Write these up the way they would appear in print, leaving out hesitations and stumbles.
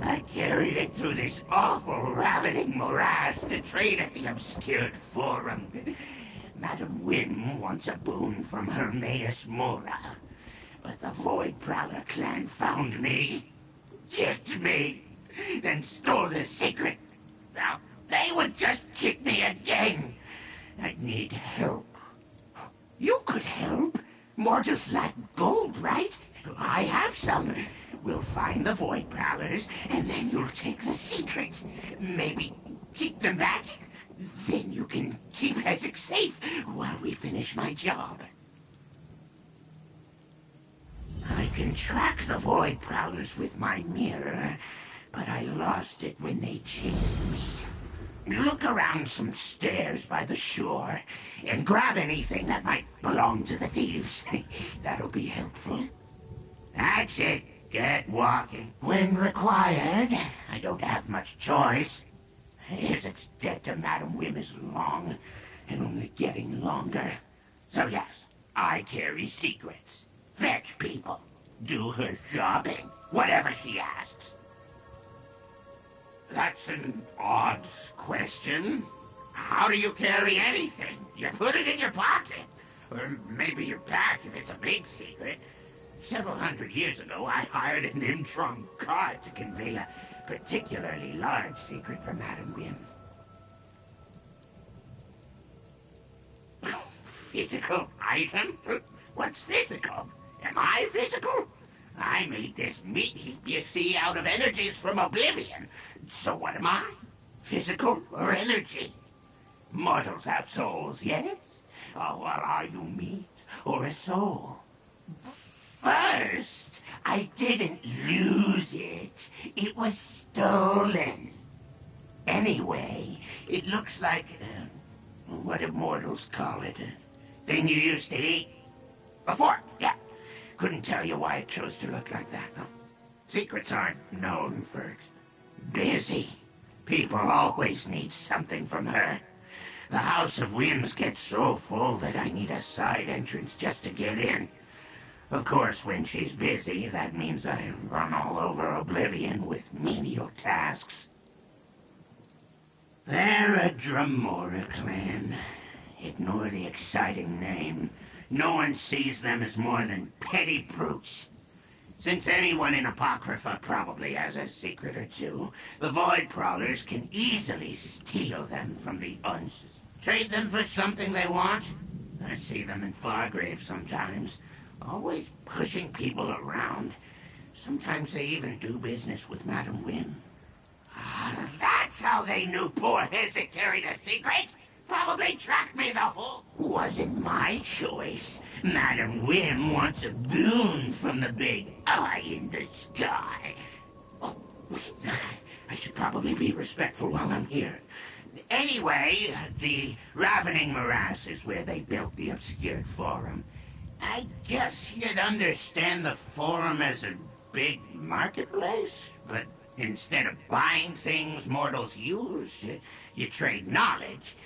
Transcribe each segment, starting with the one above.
I carried it through this awful, ravening morass to trade at the obscured forum. Madam Wim wants a boon from Hermaeus Mora. But the Void Prowler clan found me, kicked me, then stole the secret. Now, they would just kick me again. I need help. You could help. Mortals lack gold, right? I have some. We'll find the Void Prowlers, and then you'll take the secrets. Maybe keep them back. Then you can keep Hezek safe while we finish my job. I can track the Void Prowlers with my mirror, but I lost it when they chased me. Look around some stairs by the shore, and grab anything that might belong to the thieves. That'll be helpful. That's it. Get walking. When required. I don't have much choice. Hezek's debt to Madam Wim is long, and only getting longer. So yes, I carry secrets. Fetch people. Do her shopping. Whatever she asks. That's an odd question. How do you carry anything? You put it in your pocket. Or maybe your pack if it's a big secret. Several hundred years ago, I hired an Necrom cart to convey a particularly large secret from Madam Wim. Physical item? What's physical? Am I physical? I made this meat heap you see out of energies from Oblivion. So what am I? Physical or energy? Mortals have souls, yes? Oh, well, are you meat or a soul? First, I didn't lose it. It was stolen. Anyway, it looks like, what do mortals call it? A thing you used to eat? A fork, yeah. Couldn't tell you why it chose to look like that, no? Secrets aren't known for busy. People always need something from her. The House of Whims gets so full that I need a side entrance just to get in. Of course, when she's busy, that means I run all over Oblivion with menial tasks. They're a Dremora clan. Ignore the exciting name. No one sees them as more than petty brutes. Since anyone in Apocrypha probably has a secret or two, the Void Prowlers can easily steal them from the unsuspecting. Trade them for something they want? I see them in Fargrave sometimes. Always pushing people around. Sometimes they even do business with Madam Wim. That's how they knew poor Hezek carried a secret? Probably tracked me the whole... Wasn't my choice. Madam Wim wants a boon from the big eye in the sky. Oh, wait, I should probably be respectful while I'm here. Anyway, the Ravening Morass is where they built the obscured forum. I guess you'd understand the forum as a big marketplace, but instead of buying things mortals use, you trade knowledge.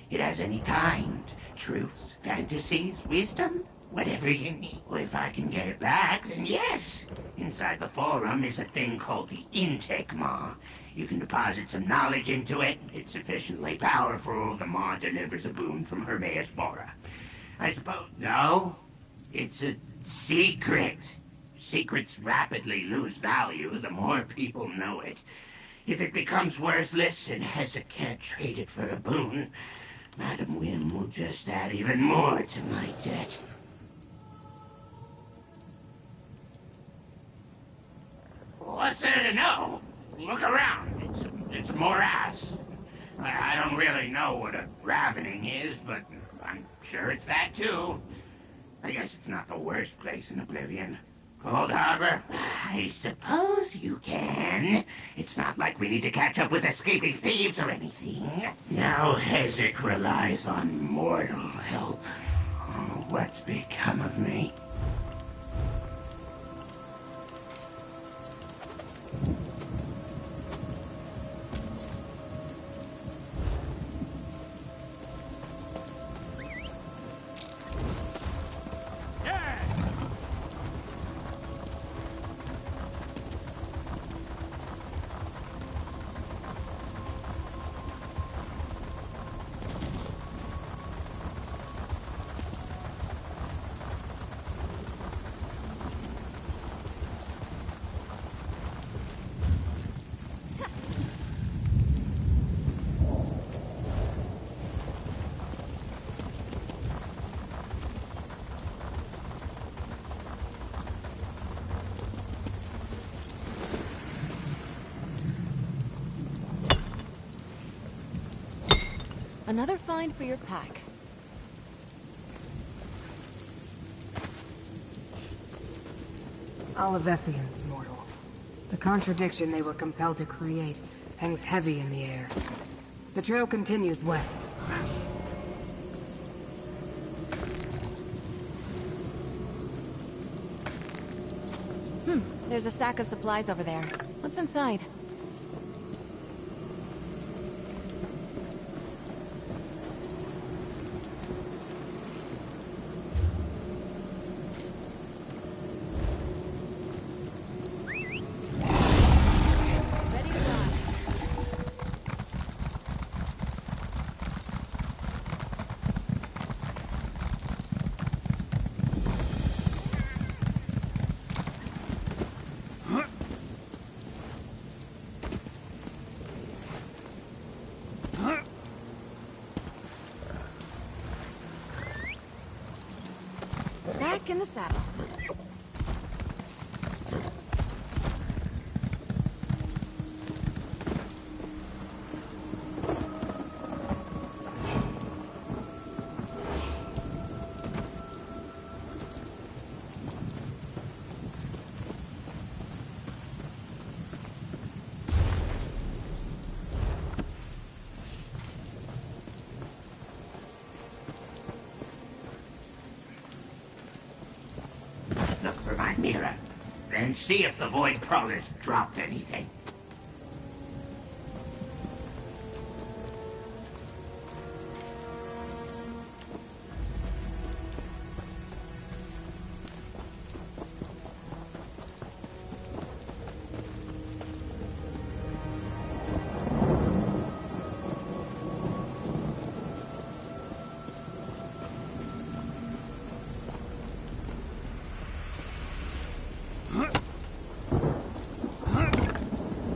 It has any kind. Truths, fantasies, wisdom, whatever you need. If I can get it back, then yes. Inside the forum is a thing called the intake maw. You can deposit some knowledge into it. It's sufficiently powerful, the maw delivers a boon from Hermaeus Mora. I suppose... No, it's a secret. Secrets rapidly lose value the more people know it. If it becomes worthless and Hezek can't trade it for a boon, Madam Wim will just add even more to my debt. What's there to know? Look around. It's a morass. I don't really know what a ravening is, but I'm sure it's that too. I guess it's not the worst place in Oblivion. Cold Harbor? I suppose you can. It's not like we need to catch up with escaping thieves or anything. Now Hezek relies on mortal help. Oh, what's become of me? Another find for your pack. Olivesians, mortal. The contradiction they were compelled to create hangs heavy in the air. The trail continues west. There's a sack of supplies over there. What's inside? Ready to ride. Back in the saddle. Look for my mirror, and see if the Void Crawlers dropped anything.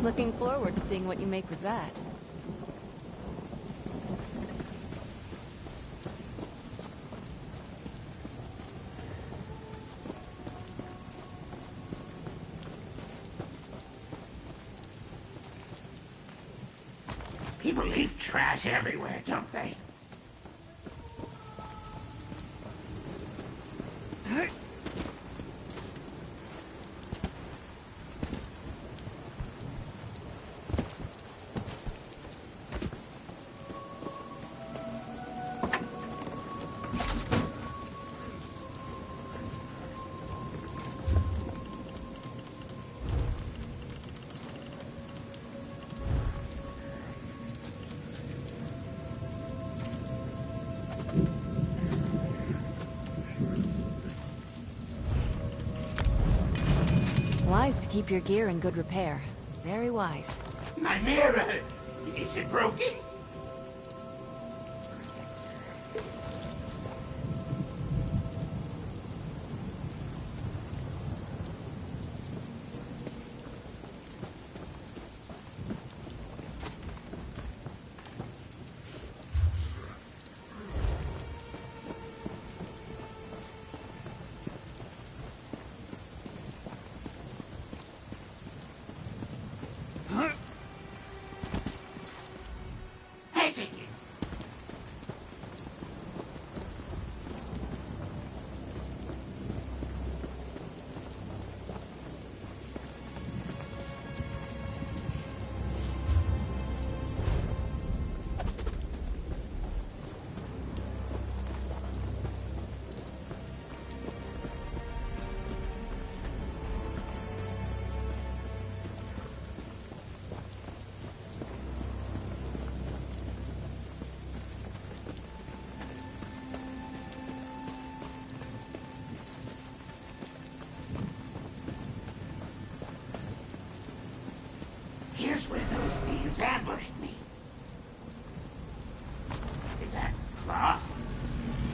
Looking forward to seeing what you make with that. People leave trash everywhere, don't they? Wise to keep your gear in good repair. Very wise. My mirror! Is it broken? Here's where those thieves ambushed me. Is that cloth?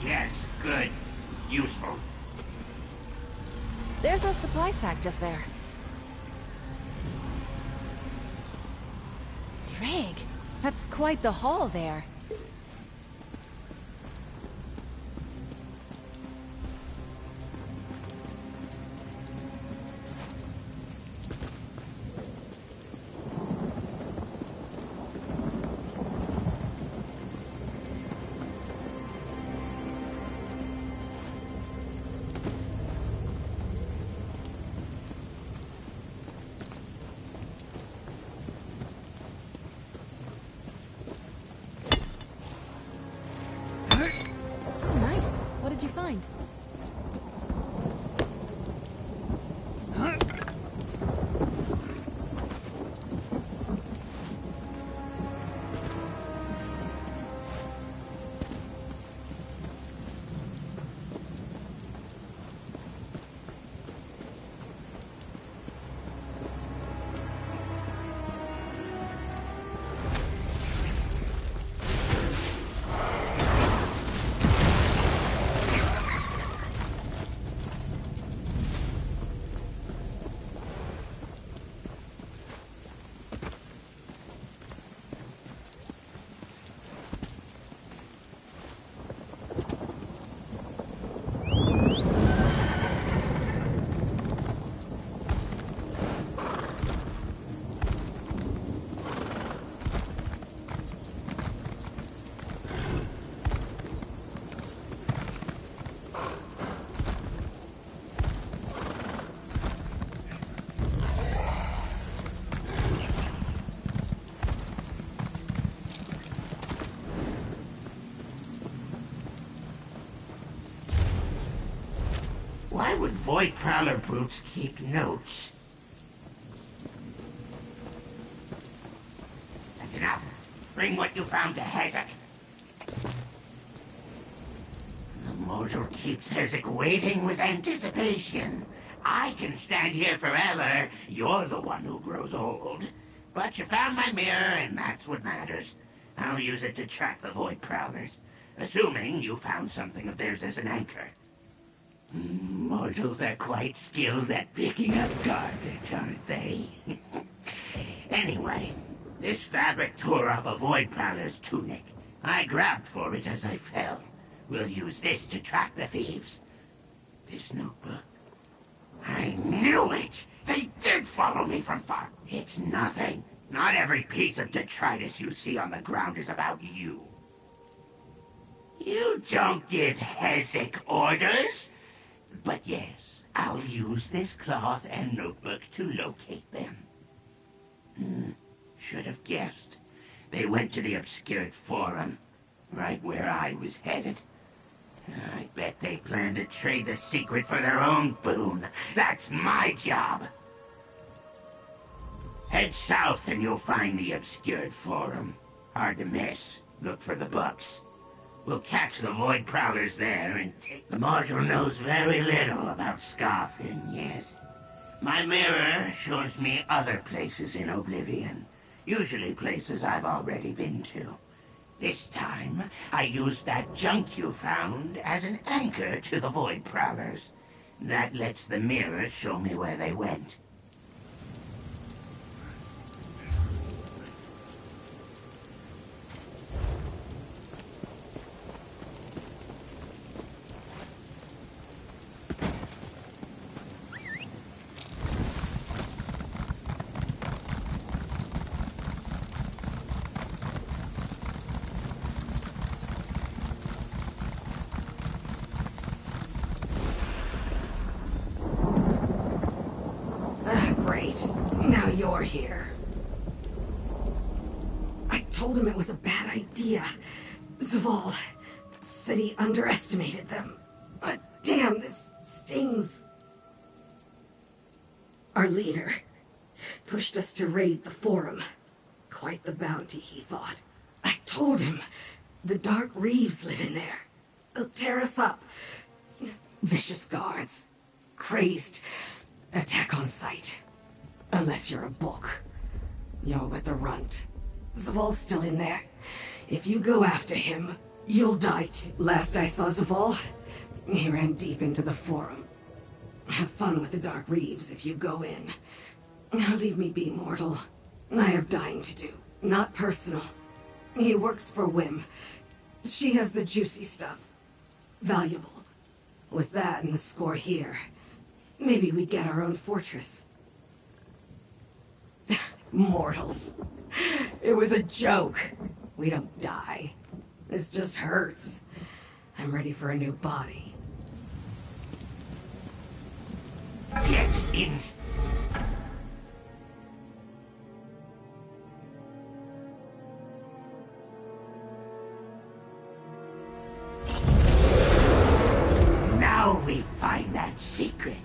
Yes, good. Useful. There's a supply sack just there. Drake, that's quite the haul there. Why would Void Prowler brutes keep notes? That's enough. Bring what you found to Hezek. The mortal keeps Hezek waiting with anticipation. I can stand here forever. You're the one who grows old. But you found my mirror, and that's what matters. I'll use it to track the Void Prowlers. Assuming you found something of theirs as an anchor. Mortals are quite skilled at picking up garbage, aren't they? Anyway, this fabric tore off a Void Prowler's tunic. I grabbed for it as I fell. We'll use this to track the thieves. This notebook. I knew it! They did follow me from far. It's nothing. Not every piece of detritus you see on the ground is about you. You don't give Hezek orders. But yes, I'll use this cloth and notebook to locate them. Should have guessed. They went to the obscured forum, right where I was headed. I bet they plan to trade the secret for their own boon. That's my job. Head south and you'll find the obscured forum. Hard to miss. Look for the books. We'll catch the Void Prowlers there and take... The mortal knows very little about Scarfin, yes. My mirror shows me other places in Oblivion. Usually places I've already been to. This time, I used that junk you found as an anchor to the Void Prowlers. That lets the mirror show me where they went. Now you're here. I told him it was a bad idea. Zaval said he underestimated them. But damn, this stings. Our leader pushed us to raid the forum. Quite the bounty, he thought. I told him the Dark Reeves live in there. They'll tear us up. Vicious guards. Crazed. Attack on sight. Unless you're a book. You're with the runt. Zaval's still in there. If you go after him, you'll die too. Last I saw Zaval, he ran deep into the forum. Have fun with the Dark Reeves if you go in. Now leave me be, mortal. I have dying to do. Not personal. He works for Wim. She has the juicy stuff. Valuable. With that and the score here, maybe we get our own fortress. Mortals. It was a joke. We don't die. This just hurts. I'm ready for a new body. Get in. Now we find that secret.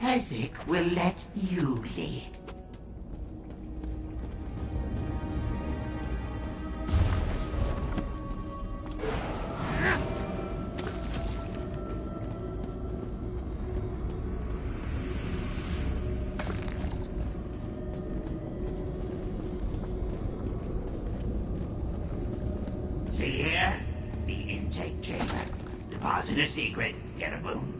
Hezek will let you lead. See here? The intake chamber. Deposit a secret, get a boon.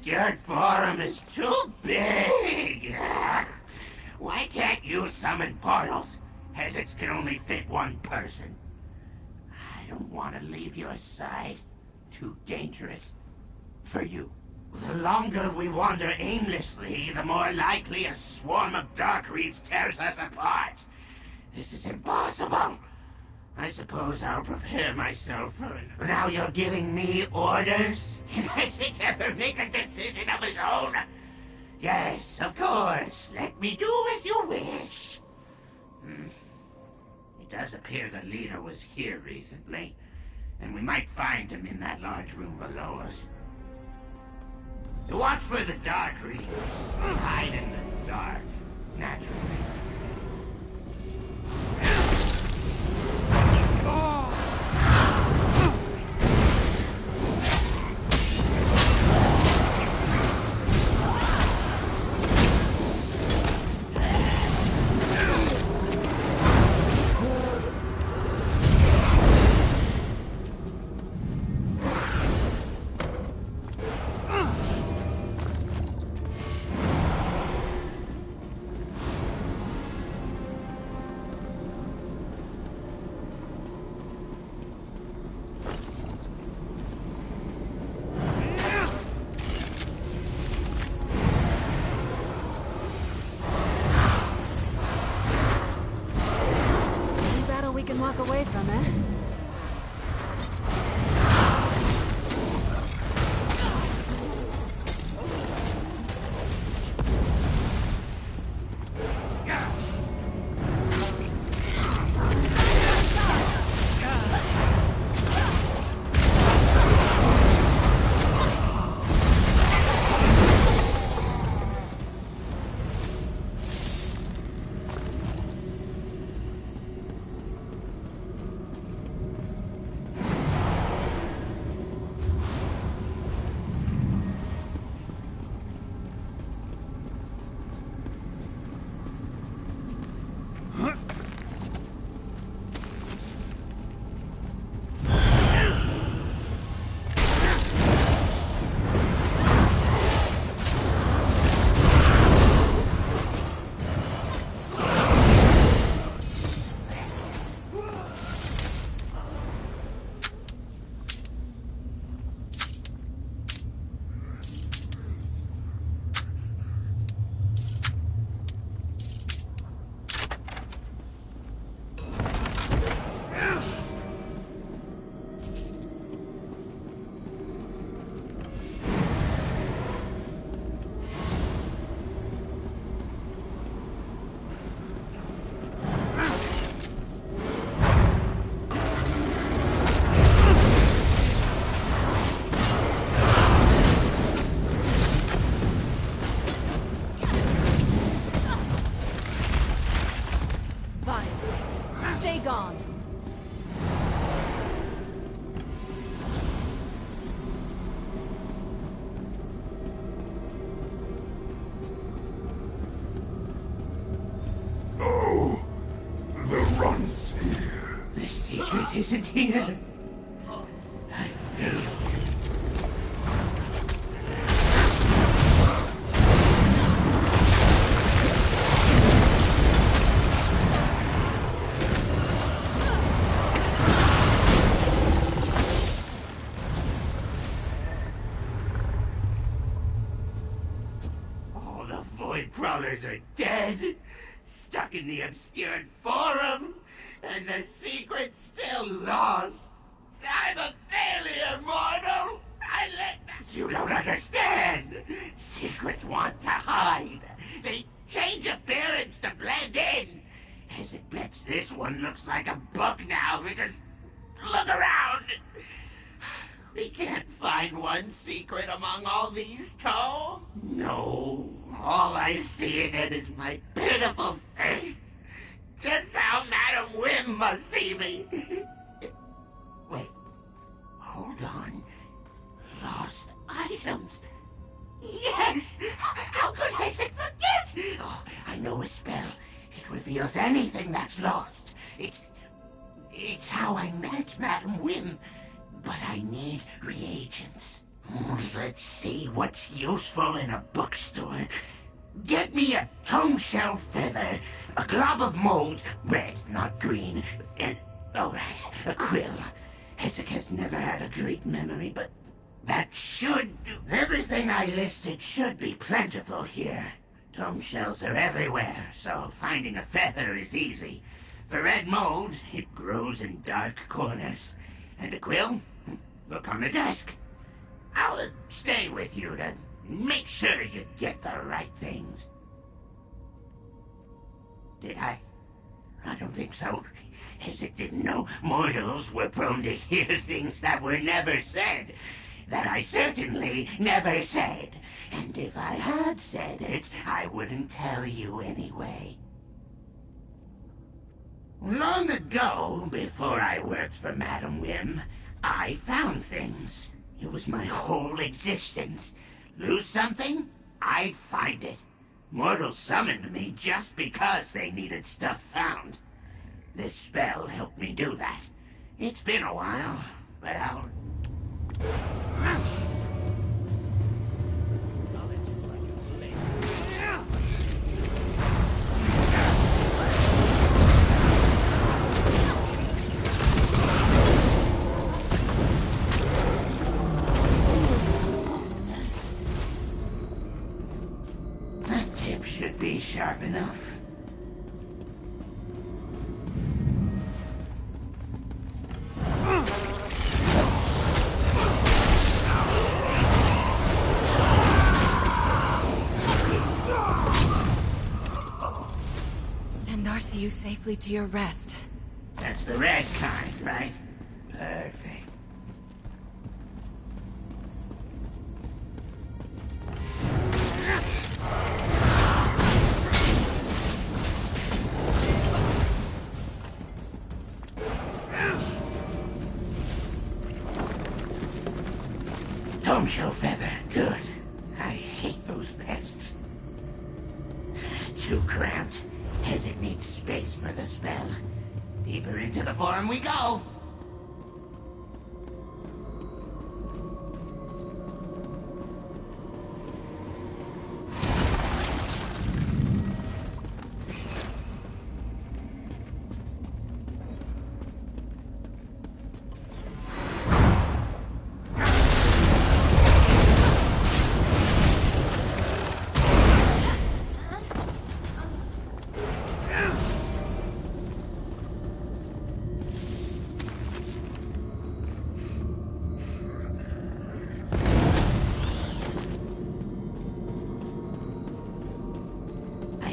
obscured forum is too big. Why can't you summon portals? Hezits can only fit one person. I don't want to leave your side. Too dangerous. For you. The longer we wander aimlessly, the more likely a swarm of dark reefs tears us apart. This is impossible. I suppose I'll prepare myself for it. Now you're giving me orders? Can Hezit ever make a decision of his own? Yes, of course. Let me do as you wish. It does appear the leader was here recently, and we might find him in that large room below us. Watch for the dark reef. Hide in the dark, naturally. Walk away from it. Gone. Oh, the run's here. The secret isn't here. I feel it. Crawlers are dead, stuck in the obscured forum, and the secret's still lost. I'm a failure, mortal! You don't understand! Secrets want to hide. They change appearance to blend in. As it bets this one looks like a book now, because look around! We can't find one secret among all these tomes. No, all I see in it is my pitiful face. Just how Madam Whim must see me. Wait, hold on. Lost items. Yes! How could I forget? Oh, I know a spell. It reveals anything that's lost. It's how I met Madam Whim. But I need reagents. Let's see what's useful in a bookstore. Get me a tomb shell feather, a glob of mold, red, not green, and, oh right, a quill. Hezek has never had a great memory, but that should do. Everything I listed should be plentiful here. Tomb shells are everywhere, so finding a feather is easy. For red mold, it grows in dark corners. And a quill? Look on the desk. I'll stay with you to make sure you get the right things. Did I? I don't think so. Hezek didn't know mortals were prone to hear things that were never said. That I certainly never said. And if I had said it, I wouldn't tell you anyway. Long ago, before I worked for Madam Wim, I found things. It was my whole existence. Lose something, I'd find it. Mortals summoned me just because they needed stuff found. This spell helped me do that. It's been a while, but I'll... That tip should be sharp enough. Darcy you safely to your rest. That's the red kind, right? Perfect. Tomb shell feather, good. I hate those pests. Too cramped. Hezek needs space for the spell. Deeper into the forum we go!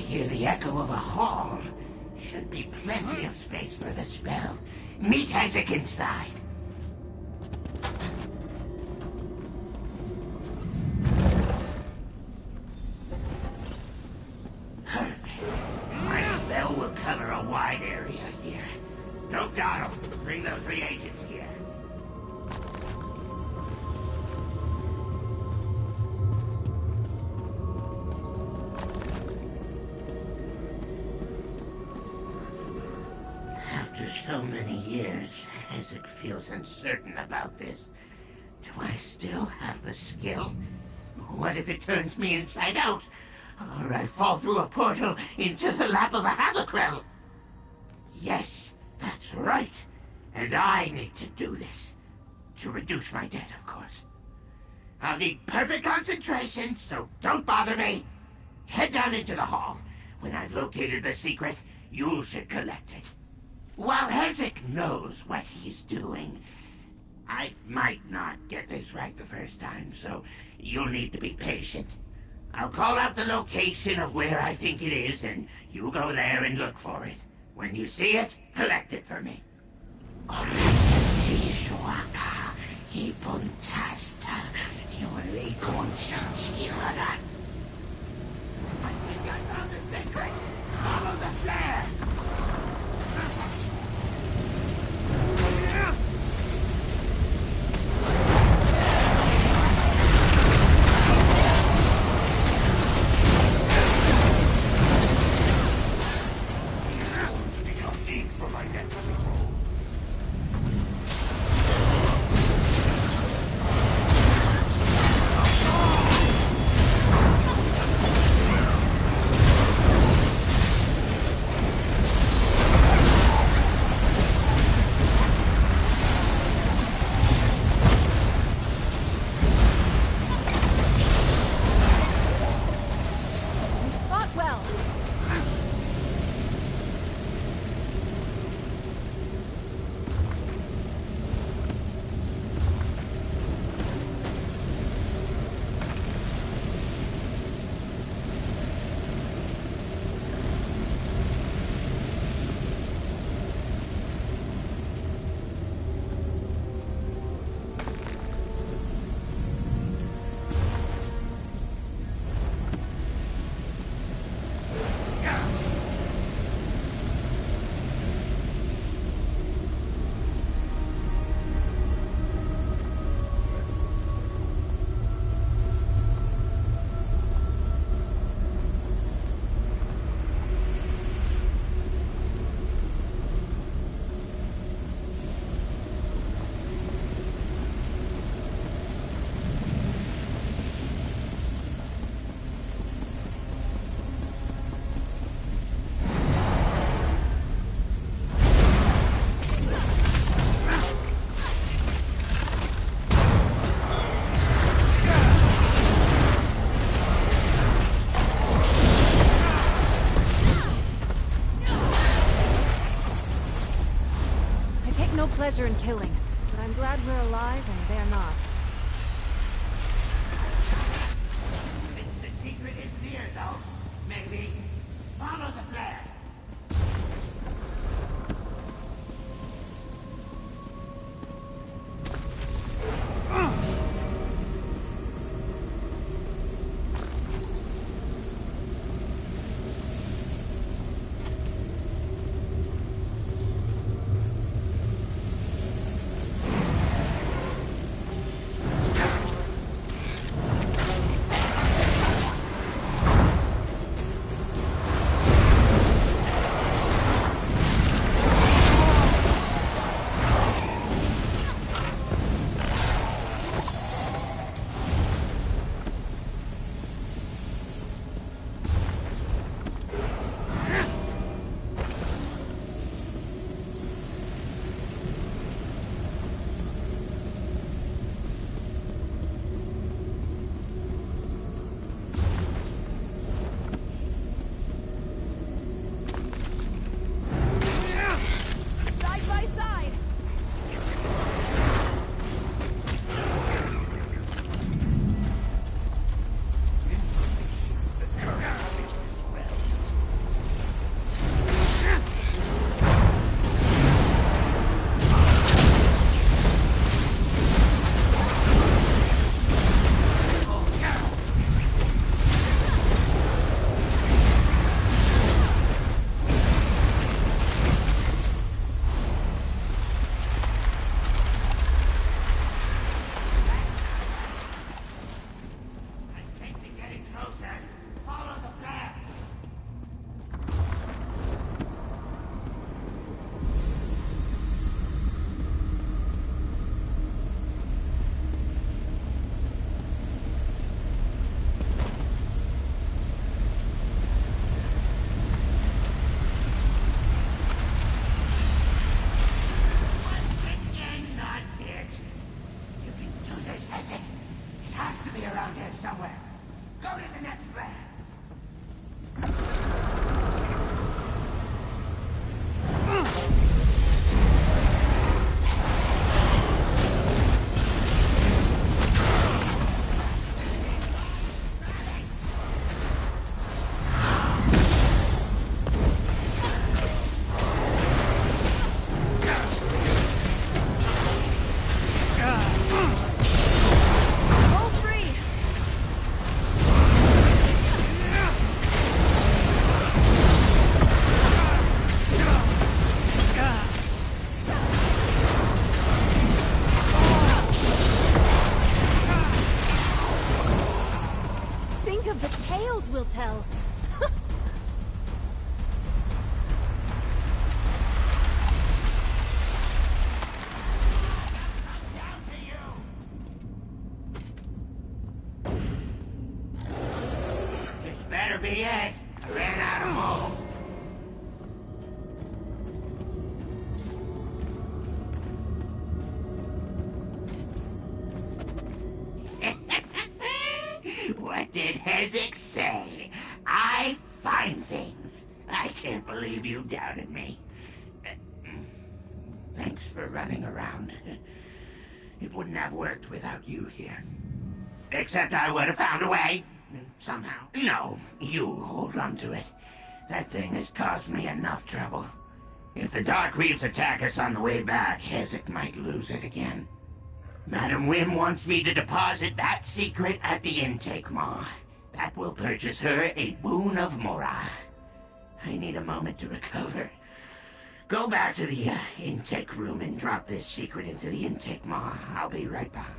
Hear the echo of a hall. Should be plenty of space for the spell. Meet Hezek inside. Perfect. My spell will cover a wide area here. Don't dawdle. Bring those reagents here. So many years, Hezek feels uncertain about this. Do I still have the skill? What if it turns me inside out? Or I fall through a portal into the lap of a Hazakrell? Yes, that's right. And I need to do this. To reduce my debt, of course. I'll need perfect concentration, so don't bother me. Head down into the hall. When I've located the secret, you should collect it. While Hezek knows what he's doing, I might not get this right the first time, so you'll need to be patient. I'll call out the location of where I think it is, and you go there and look for it. When you see it, collect it for me. I think I found the secret. Follow the flare. pleasure in killing, but I'm glad we're alive and they're not. The secret is near, though. Maybe follow the flare. Will tell. Down to you. This better be it. I ran out of mold. What did Hezek say? I find things. I can't believe you doubted me. Thanks for running around. It wouldn't have worked without you here. Except I would have found a way. Somehow. No, you hold on to it. That thing has caused me enough trouble. If the Dark Reaves attack us on the way back, Hezek might lose it again. Madam Wim wants me to deposit that secret at the intake maw. That will purchase her a boon of Mora. I need a moment to recover. Go back to the intake room and drop this secret into the intake maw. I'll be right back.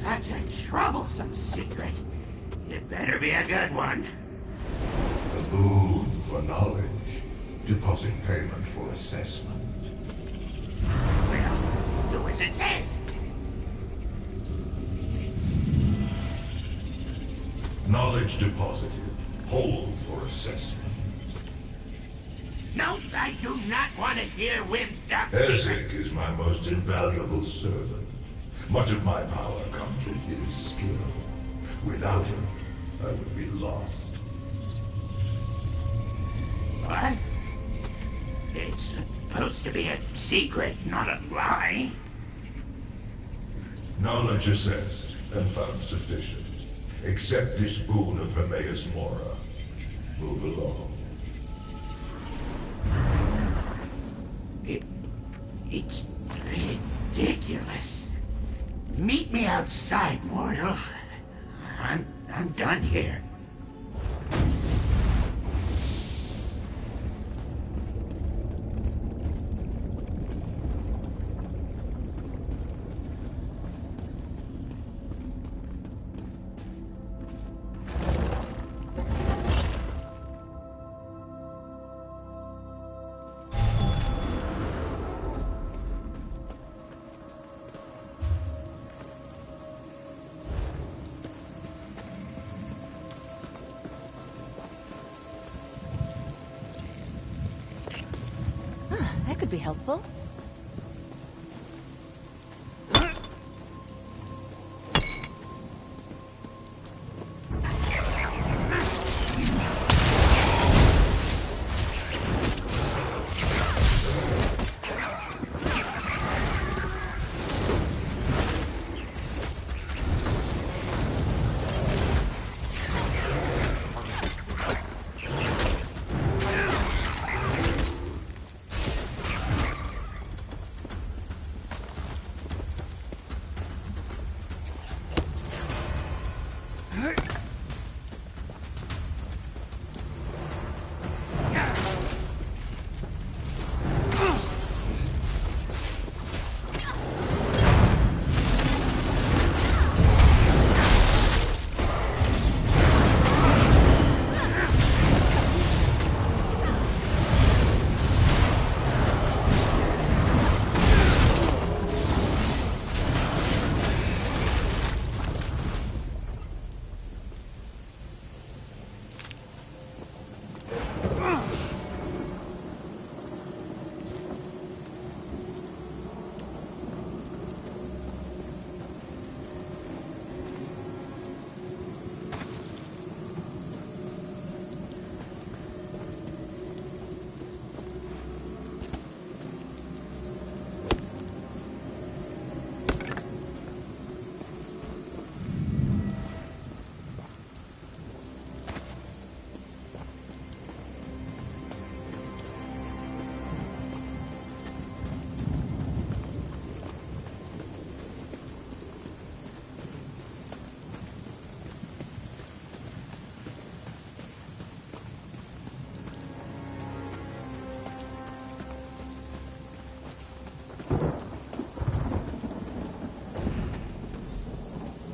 Such a troublesome secret. It better be a good one. A boon for knowledge. Deposit payment for assessment. Well, do as it says. Knowledge deposited. Hold for assessment. No, I I do not want to hear Wim's dark secrets. Ezek is my most invaluable servant. Much of my power comes from his skill. Without him, I would be lost. What? It's supposed to be a secret, not a lie. Knowledge assessed and found sufficient. Accept this boon of Hermaeus Mora. Move along. It's ridiculous. Meet me outside, mortal. I'm done here. That could be helpful.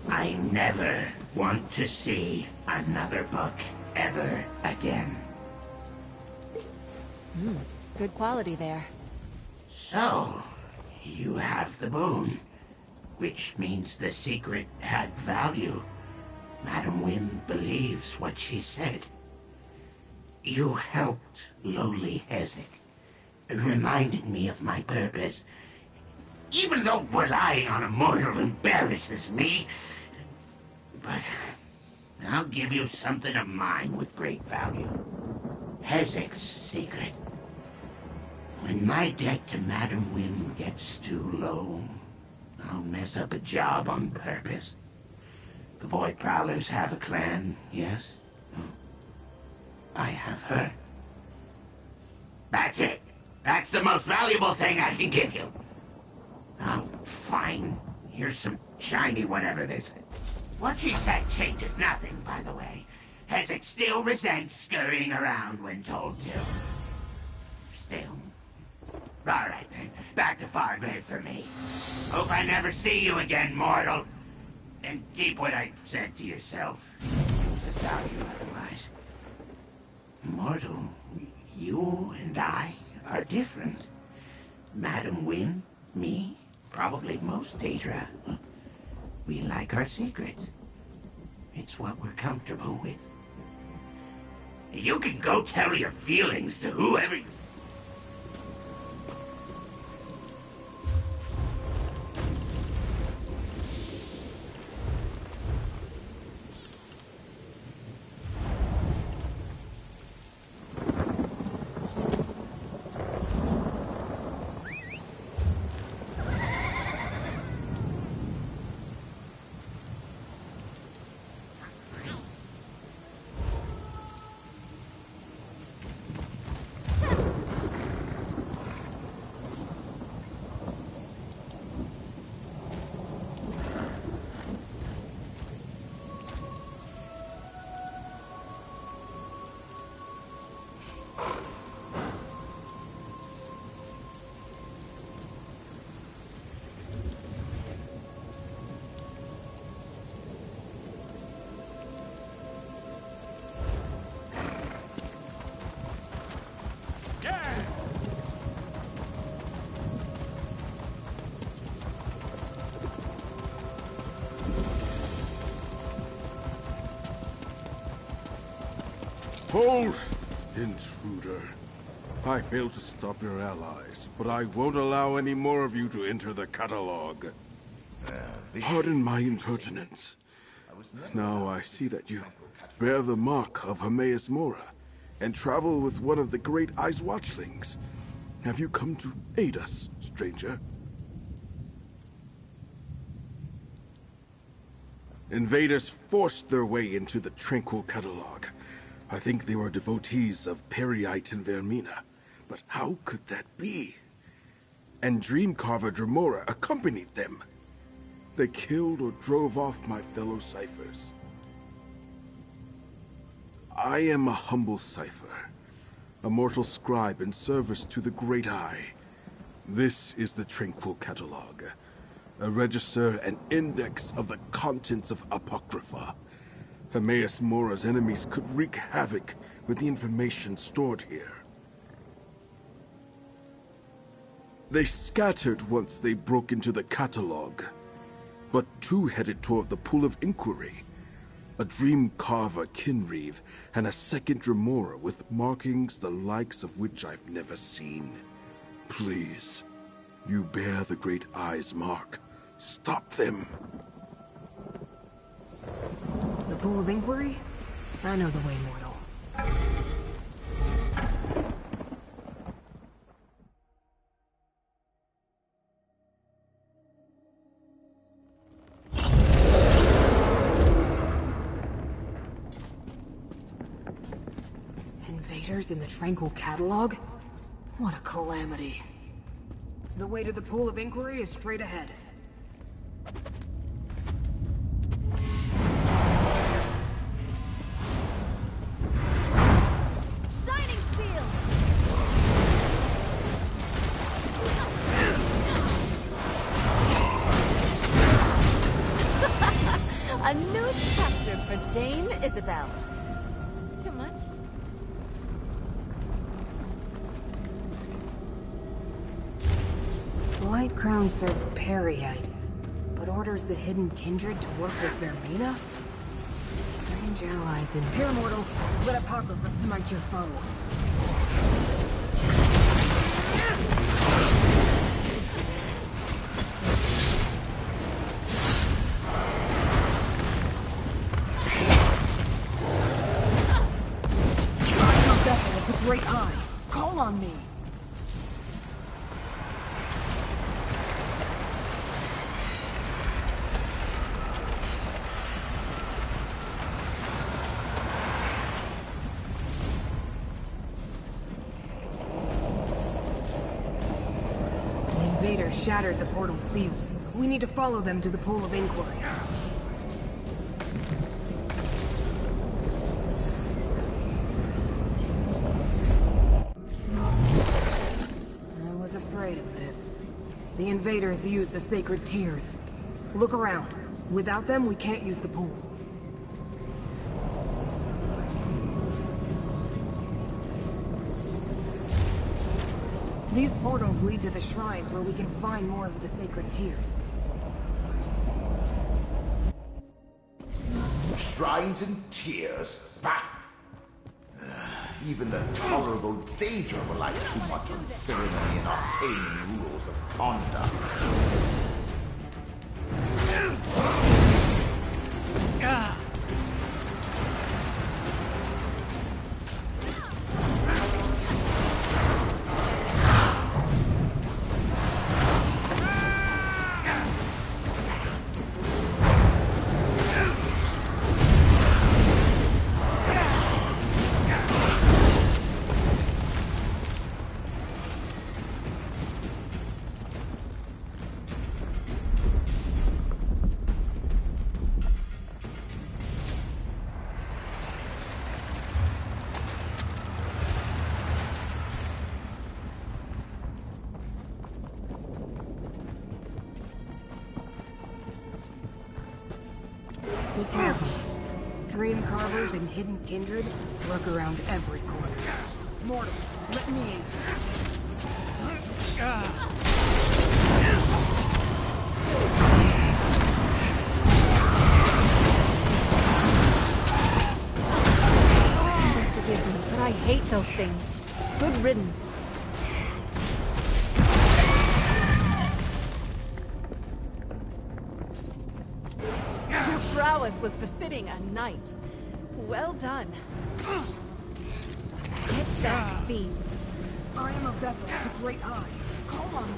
I never want to see another book ever again. Good quality there. So, you have the boon, which means the secret had value. Madam Wynn believes what she said. You helped lowly Ezek, reminding me of my purpose. Even though relying on a mortal embarrasses me, but I'll give you something of mine with great value. Ezek's secret. When my debt to Madam Wynn gets too low, I'll mess up a job on purpose. The Void Prowlers have a clan, yes? I have her. That's it. That's the most valuable thing I can give you. Oh, fine. Here's some shiny whatever this is. What she said changes nothing, by the way. Ezek still resents scurrying around when told to. Still. Alright then, back to Fargrave for me. Hope I never see you again, mortal. And keep what I said to yourself. Just argue otherwise. Mortal, you and I are different. Madam Wynn, me, probably most Daedra. We like our secrets. It's what we're comfortable with. You can go tell your feelings to whoever... Hold! Intruder. I failed to stop your allies, but I won't allow any more of you to enter the catalog. Pardon my impertinence. Now I see that you bear the mark of Hermaeus Mora, and travel with one of the Great Eye's watchlings. Have you come to aid us, stranger? Invaders forced their way into the Tranquil Catalog. I think they were devotees of Periite and Vermina. But how could that be? And Dreamcarver Dremora accompanied them. They killed or drove off my fellow ciphers. I am a humble cipher, a mortal scribe in service to the Great Eye. This is the Tranquil Catalog, a register and index of the contents of Apocrypha. Hermaeus Mora's enemies could wreak havoc with the information stored here. They scattered once they broke into the catalog, but two headed toward the Pool of Inquiry. A Dreamcarver Kinreeve and a second Dremora with markings the likes of which I've never seen. Please, you bear the Great Eye's mark. Stop them. The Pool of Inquiry? I know the way, mortal. Invaders in the Tranquil Catalog? What a calamity. The way to the Pool of Inquiry is straight ahead. Shining Steel! A new chapter for Dame Isabel. Too much? Light Crown serves Periite, but orders the Hidden Kindred to work with Vermina? Strange allies in here, mortal. Let Apocrypha smite your foe. I'm a vessel of the Great Eye. Call on me. Shattered the portal seal. We need to follow them to the Pool of Inquiry. I was afraid of this. The invaders use the sacred tears. Look around. Without them, we can't use the pool. These portals lead to the shrines where we can find more of the sacred tears. Shrines and tears? Bah! Even the tolerable Daedra rely too much on ceremony and arcane rules of conduct. Be careful. Dreamcarvers and Hidden Kindred lurk around every corner. Mortal, let me aid you. Forgive me. things. Good riddance. Your prowess was befitting a knight. Well done. Get back, fiends. I am a vessel of the Great Eye. Call on me.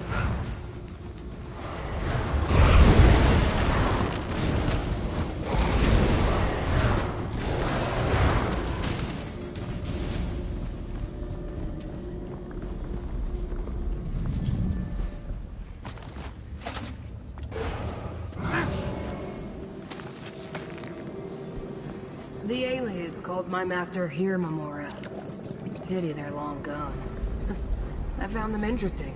The aliens called my master here, Mamora. Pity they're long gone. I found them interesting.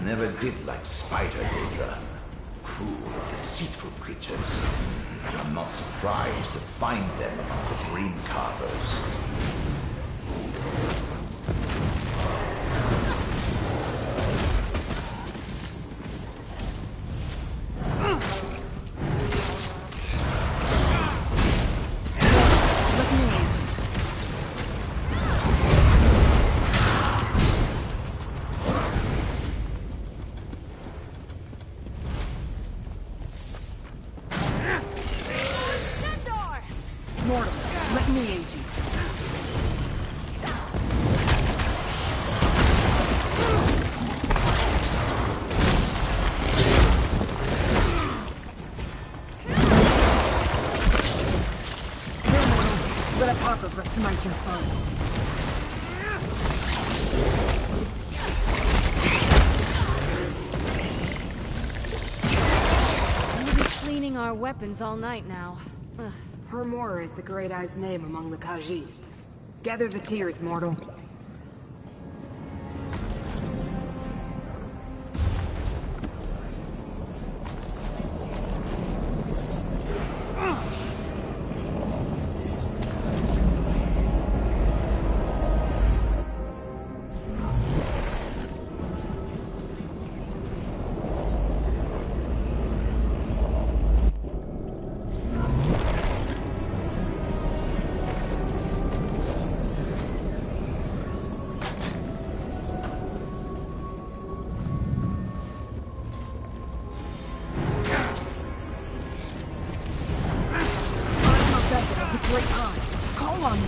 Never did like spider Daedra. Cruel, deceitful creatures. I'm not surprised to find them among the dream carvers. Mortal, let me aid you. Here, mortal, let Apocrypha smite your foe. We'll be cleaning our weapons all night now. Ugh. Hermora is the Great Eye's name among the Khajiit. Gather the tears, mortal. Great Eye, call on me.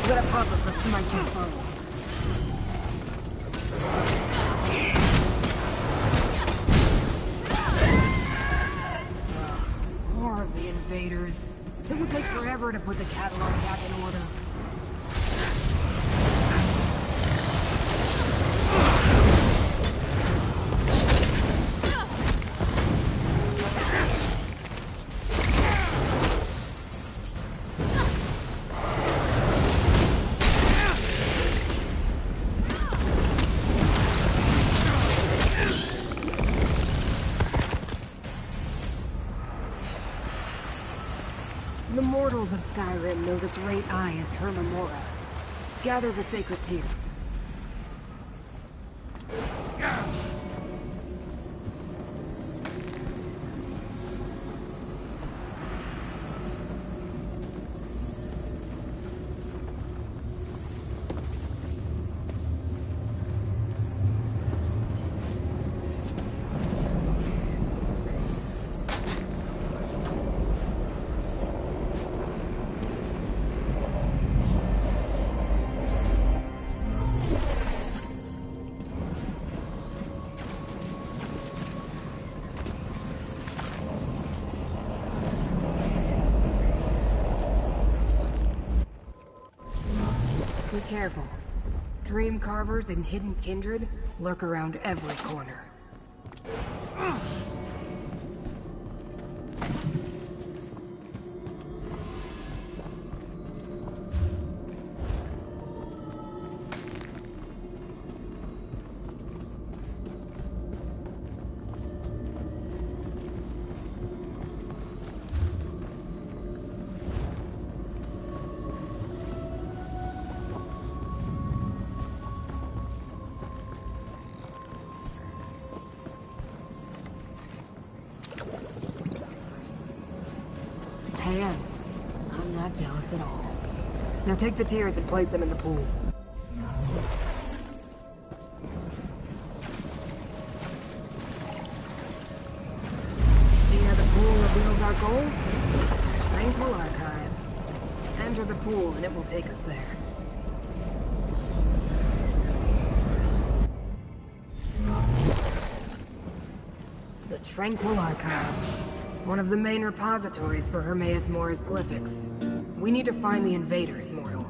Let Apocrypha smite your foe. More of the invaders. It would take forever to put the catalog back in order. The mortals of Skyrim know the Great Eye is her Mamora. Gather the sacred tears. careful. Dream carvers and hidden kindred lurk around every corner. Hands. I'm not jealous at all. Now take the tears and place them in the pool. See how the pool reveals our goal? Tranquil Archives. Enter the pool and it will take us there. The Tranquil Archives. One of the main repositories for Hermaeus Mora's glyphics. We need to find the invaders, mortal.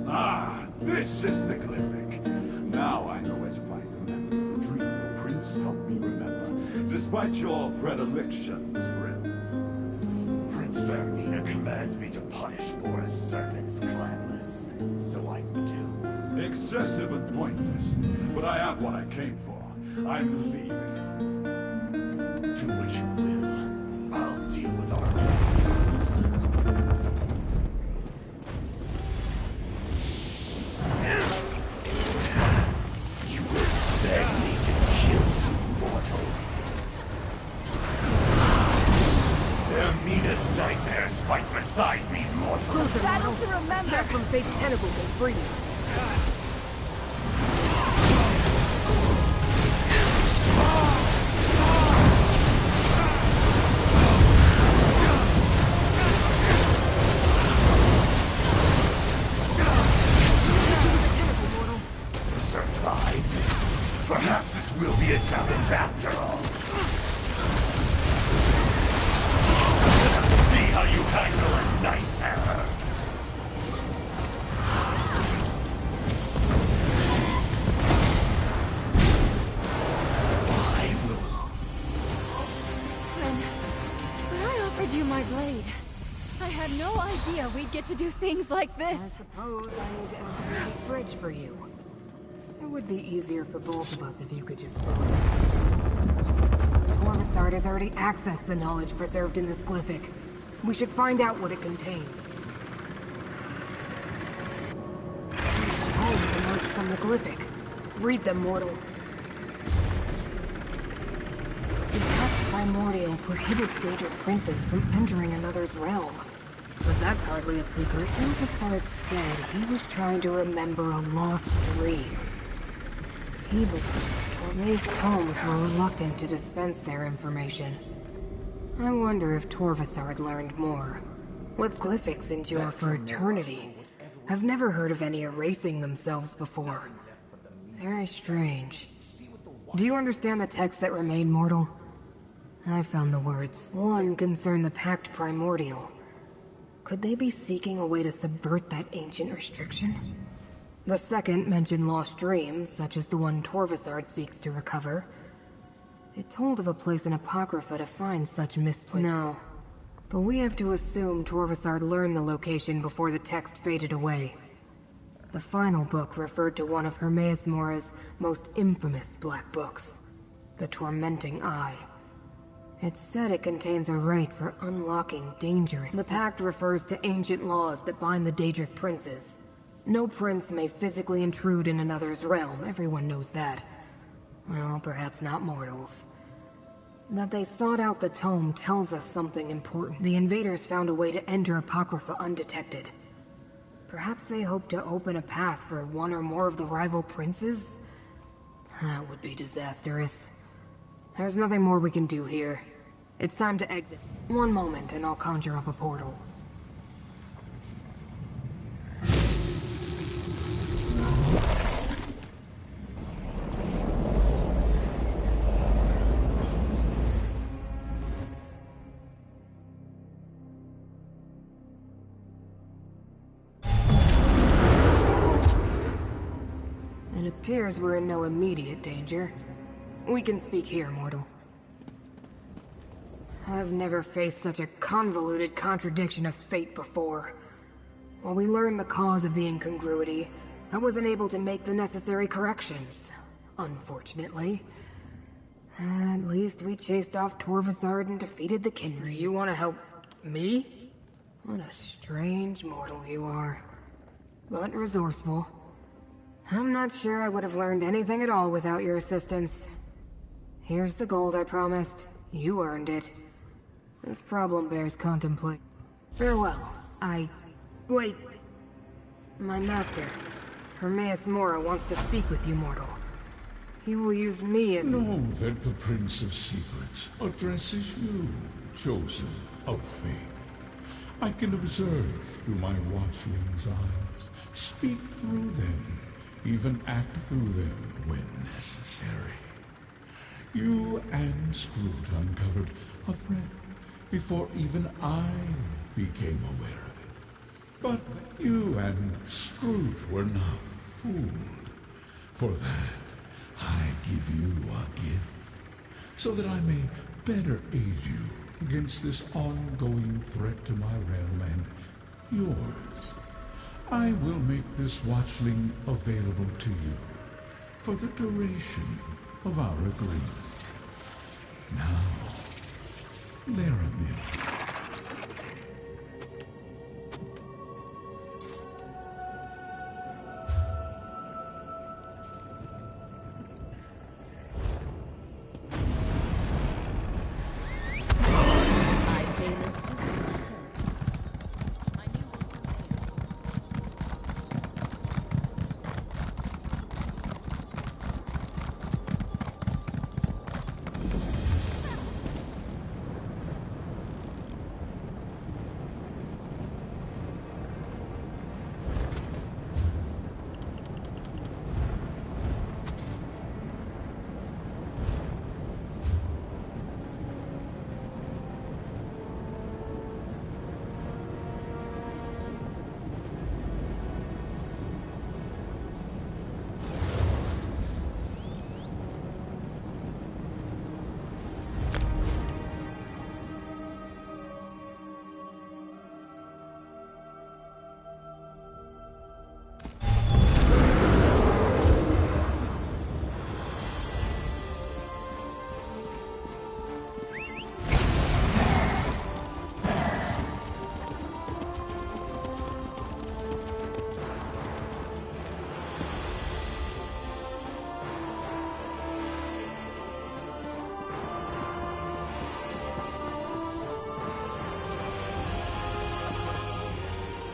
Ah, this is the glyphic. Now I know where to find the member of the dream the prince helped me remember, despite your predilections, Rin. Prince Vermina commands me to punish Mora's servants, clanless. So I do. Excessive and pointless, but I have what I came for. I'm leaving. Do what you will. I'll deal with our enemies. You will beg me to kill you, mortal. Vermina's nightmares fight beside me, mortal. Closer, Battle mortal. to remember. Back from fate's tentacles and free you. Survived. Perhaps this will be a challenge after all. See how you handle a night terror. I will. When I offered you my blade, I had no idea we'd get to do things like I this. suppose I need to empty the fridge for you. It would be easier for both of us if you could just follow. Corvusard has already accessed the knowledge preserved in this glyphic. We should find out what it contains. Poems emerged from the glyphic. Read them, mortal. The Pact Primordial prohibits Daedric princes from entering another's realm. But that's hardly a secret. Corvusard said he was trying to remember a lost dream. He believed these tomes were reluctant to dispense their information. I wonder if Torvusard learned more. What glyphics endure for eternity? I've never heard of any erasing themselves before. Very strange. Do you understand the texts that remain, mortal? I found the words. One concerned the Pact Primordial. Could they be seeking a way to subvert that ancient restriction? The second mentioned lost dreams, such as the one Torvusard seeks to recover. It told of a place in Apocrypha to find such misplaced. No. But we have to assume Torvusard learned the location before the text faded away. The final book referred to one of Hermaeus Mora's most infamous black books, the Tormenting Eye. It said it contains a rite for unlocking dangerous... The Pact refers to ancient laws that bind the Daedric princes. No prince may physically intrude in another's realm, everyone knows that. Well, perhaps not mortals. That they sought out the tome tells us something important. The invaders found a way to enter Apocrypha undetected. Perhaps they hope to open a path for one or more of the rival princes? That would be disastrous. There's nothing more we can do here. It's time to exit. One moment and I'll conjure up a portal. appears we're in no immediate danger. We can speak here, mortal. I've never faced such a convoluted contradiction of fate before. While we learned the cause of the incongruity, I wasn't able to make the necessary corrections. Unfortunately. At least we chased off Torvasard and defeated the Kinry. You want to help me? What a strange mortal you are. But resourceful. I'm not sure I would have learned anything at all without your assistance. Here's the gold I promised. You earned it. This problem bears contemplate. Farewell. Wait. My master, Hermaeus Mora, wants to speak with you, mortal. He will use me as Know that the Prince of Secrets addresses you, chosen of fate. I can observe through my watchling's eyes, speak through them, even act through them when necessary. You and Scroot uncovered a threat before even I became aware of it. But you and Scroot were not fooled. For that, I give you a gift, so that I may better aid you against this ongoing threat to my realm and yours. I will make this watchling available to you for the duration of our agreement. Now, Laramie.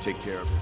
Take care of her.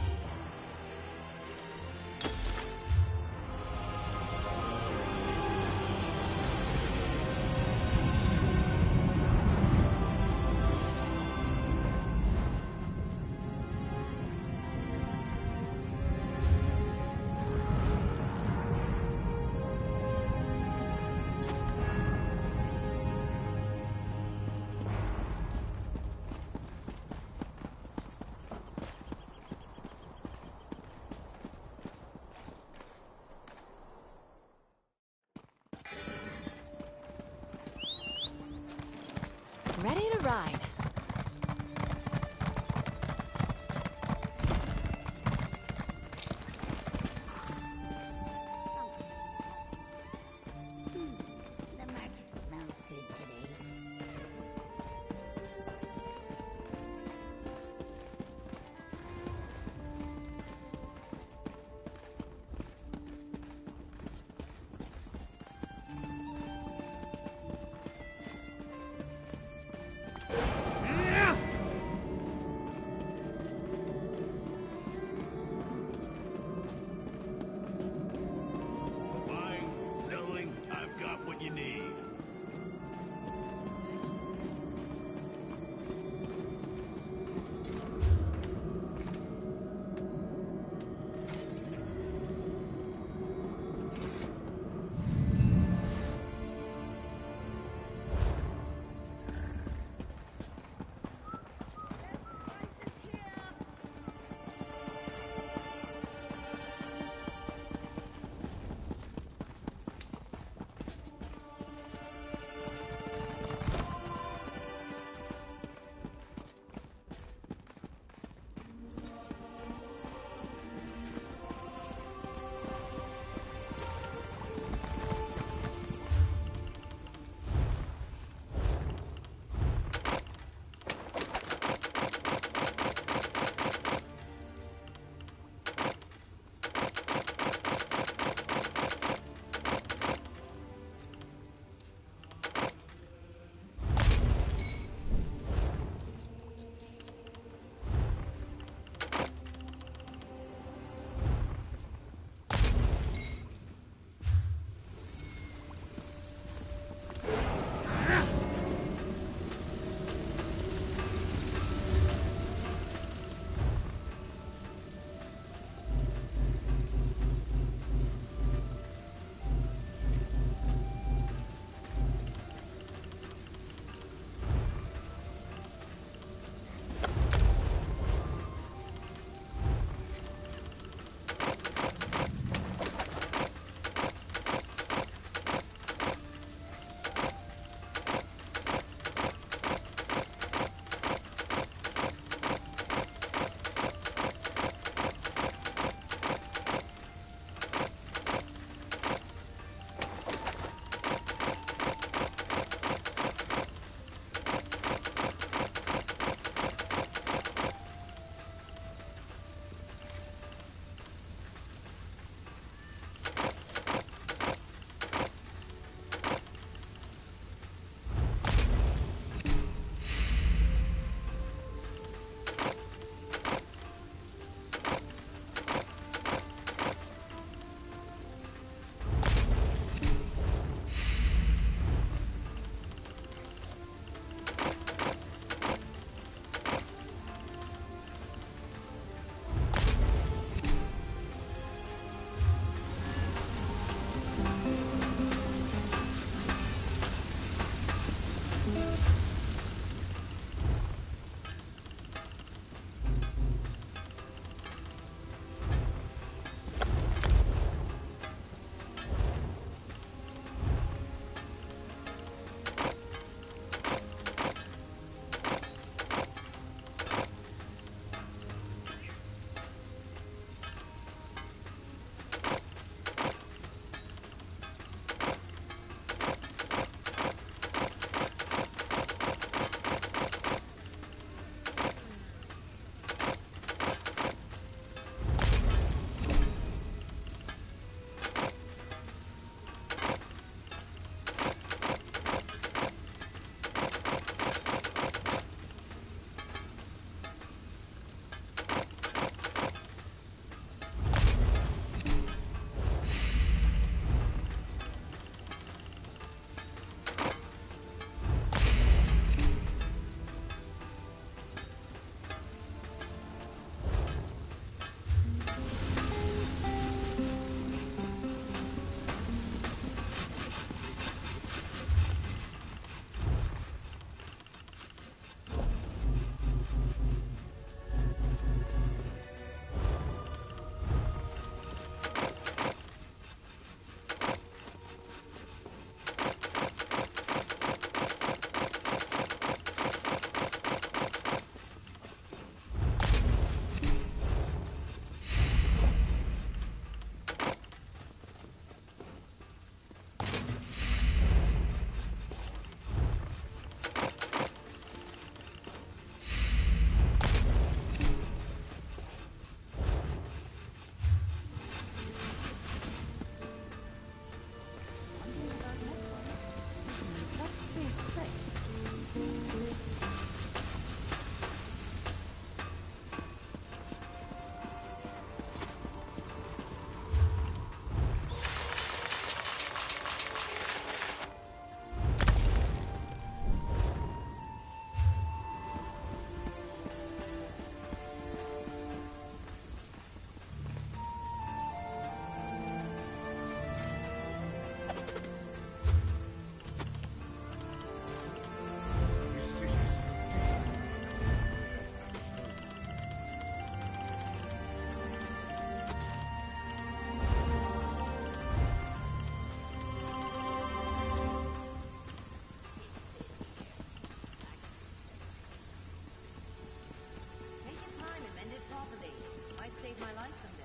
Ready to ride. The market smells good today. my life someday.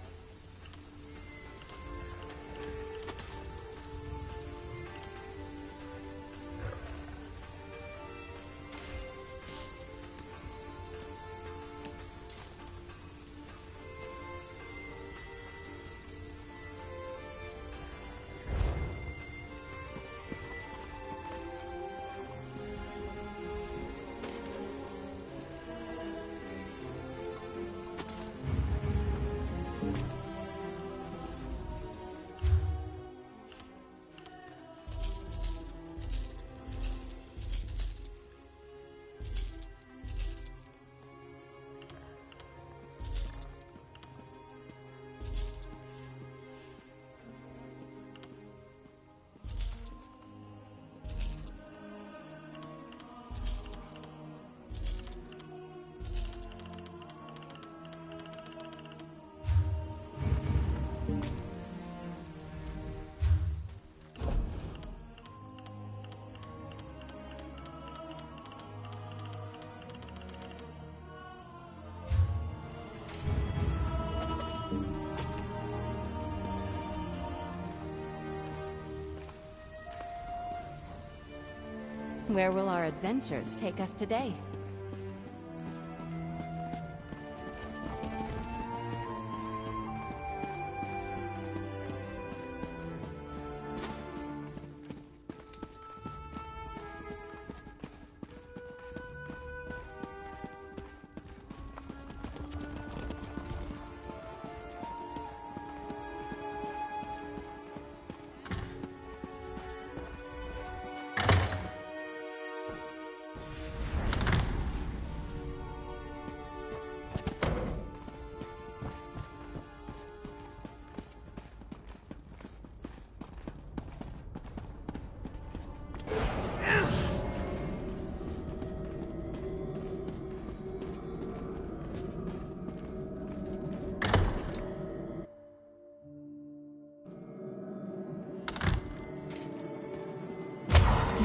Where will our adventures take us today?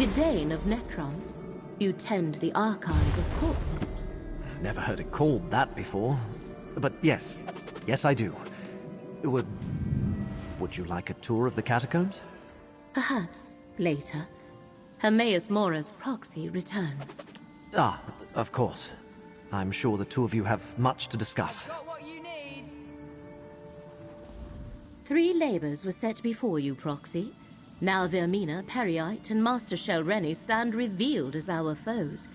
Gidane of Necrom. You tend the archive of corpses. Never heard it called that before. But yes. Yes, I do. Would you like a tour of the catacombs? Perhaps later. Hermaeus Mora's proxy returns. Ah, of course. I'm sure the two of you have much to discuss. Got what you need. 3 labors were set before you, proxy. Now Vermina, Periite, and Master Shelreni stand revealed as our foes.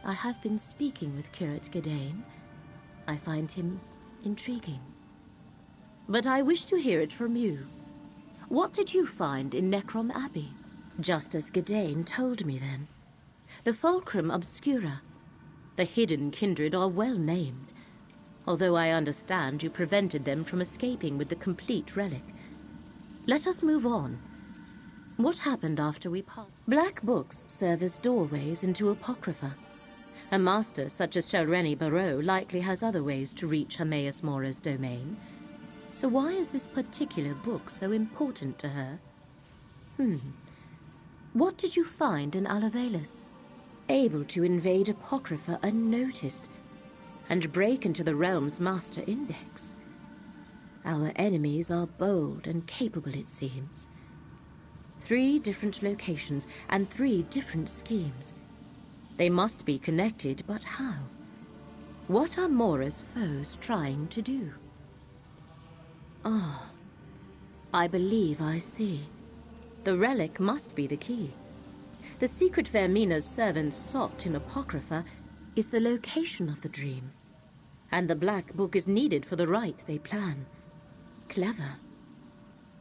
I have been speaking with Curate Gidane. I find him intriguing. But I wish to hear it from you. What did you find in Necrom Abbey? Just as Gidane told me then. The Fulcrum Obscura. The hidden kindred are well named, although I understand you prevented them from escaping with the complete relic. Let us move on. What happened after we passed? Black books serve as doorways into Apocrypha. A master such as Shelreni Barrow likely has other ways to reach Hermaeus Mora's domain. So why is this particular book so important to her? What did you find in Alavelis? Able to invade Apocrypha unnoticed and break into the realm's master index. Our enemies are bold and capable, it seems. 3 different locations and 3 different schemes. They must be connected, but how? What are Mora's foes trying to do? Ah, I believe I see. The relic must be the key. The secret Vermina's servants sought in Apocrypha is the location of the dream. And the Black Book is needed for the rite they plan. Clever.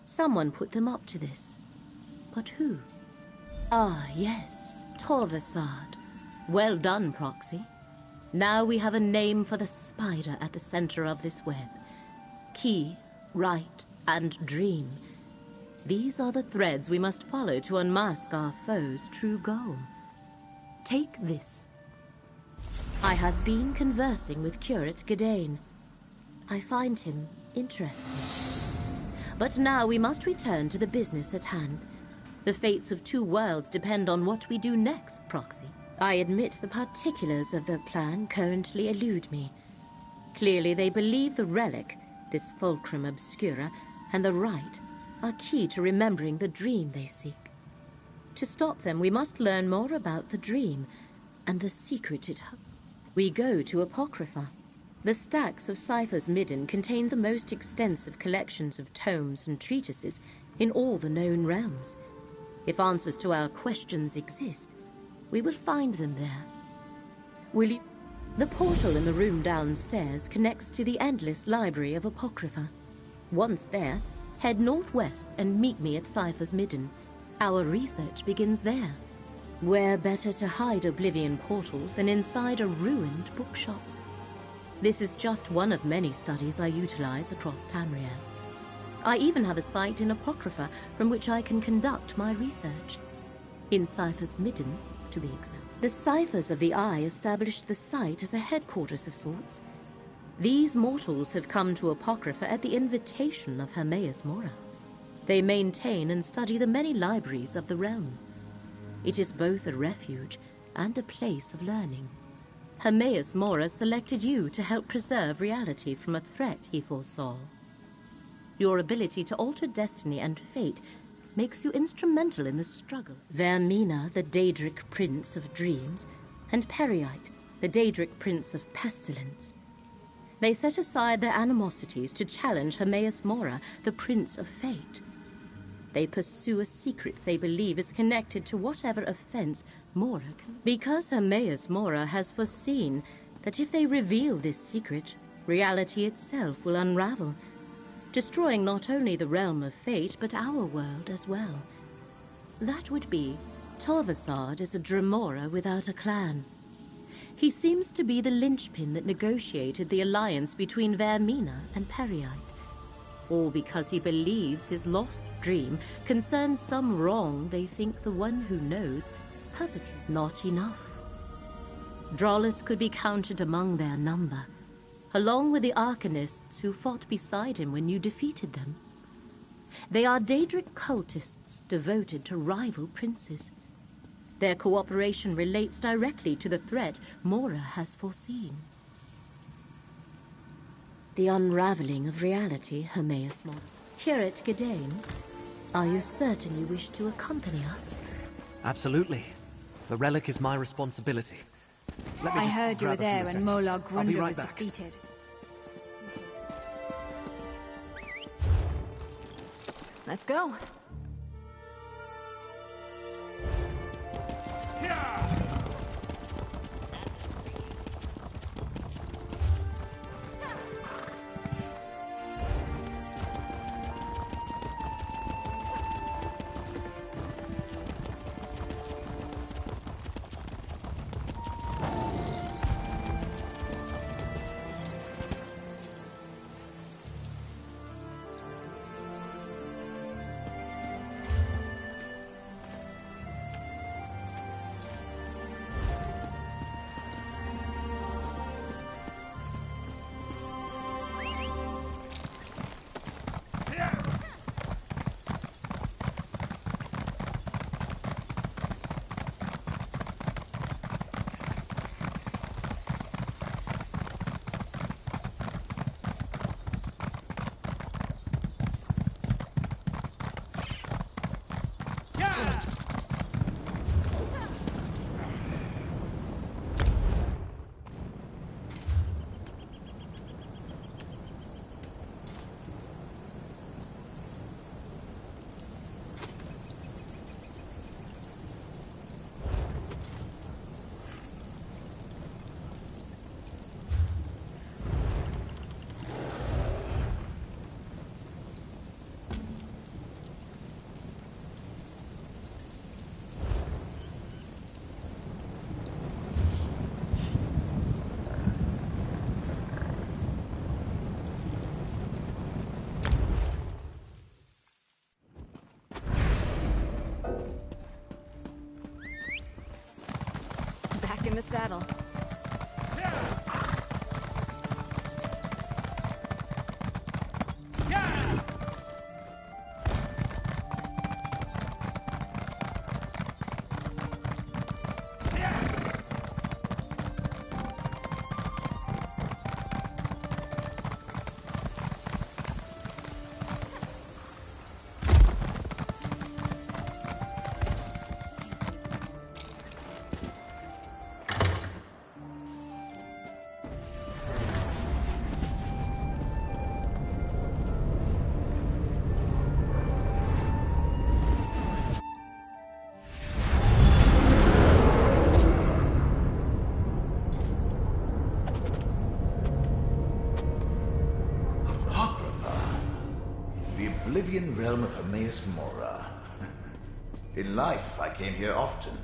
Someone put them up to this. But who? Ah, yes, Torvasad. Well done, Proxy. Now we have a name for the spider at the center of this web. Key, rite, and dream. These are the threads we must follow to unmask our foe's true goal. Take this. I have been conversing with Curate Gidane. I find him interesting. But now we must return to the business at hand. The fates of 2 worlds depend on what we do next, Proxy. I admit the particulars of the plan currently elude me. Clearly, they believe the relic, this fulcrum obscura, and the rite are key to remembering the dream they seek. To stop them, we must learn more about the dream and the secret it holds. We go to Apocrypha. The stacks of Cypher's Midden contain the most extensive collections of tomes and treatises in all the known realms. If answers to our questions exist, we will find them there. Will you? The portal in the room downstairs connects to the endless library of Apocrypha. Once there, head northwest and meet me at Cypher's Midden. Our research begins there. Where better to hide Oblivion portals than inside a ruined bookshop? This is just one of many studies I utilize across Tamriel. I even have a site in Apocrypha from which I can conduct my research. In Cypher's Midden, to be exact. The Ciphers of the Eye established the site as a headquarters of sorts. These mortals have come to Apocrypha at the invitation of Hermaeus Mora. They maintain and study the many libraries of the realm. It is both a refuge and a place of learning. Hermaeus Mora selected you to help preserve reality from a threat he foresaw. Your ability to alter destiny and fate makes you instrumental in the struggle. Vermina, the Daedric Prince of Dreams, and Periite, the Daedric Prince of Pestilence. They set aside their animosities to challenge Hermaeus Mora, the Prince of Fate. They pursue a secret they believe is connected to whatever offense Mora can. Because Hermaeus Mora has foreseen that if they reveal this secret, reality itself will unravel, destroying not only the realm of fate, but our world as well. That would be Torvasard is a Dremora without a clan. He seems to be the linchpin that negotiated the alliance between Vermina and Periite. All because he believes his lost dream concerns some wrong they think the one who knows perpetrated. Not enough. Drollus could be counted among their number, along with the Arcanists who fought beside him when you defeated them. They are Daedric cultists devoted to rival princes. Their cooperation relates directly to the threat Mora has foreseen. The unraveling of reality, Hermaeus Mora. Curate Gadain, are you certain you wish to accompany us? Absolutely. The relic is my responsibility. Let me I just heard you were grab a few there when Molar essentials. I'll be Grundle right was back. defeated. Let's go. Back in the saddle. Oblivion realm of Hermaeus Mora. In life, I came here often.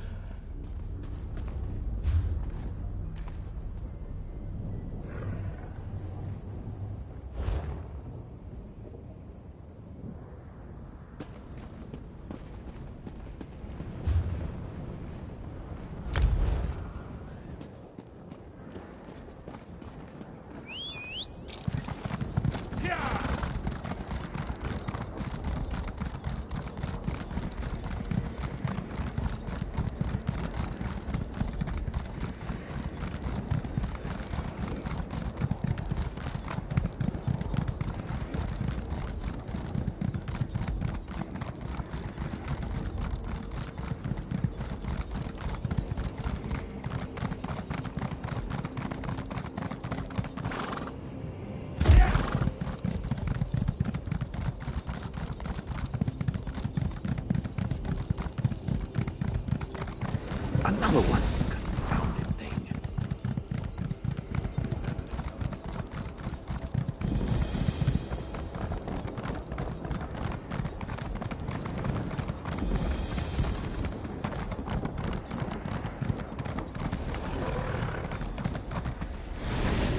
Another one. Confounded thing.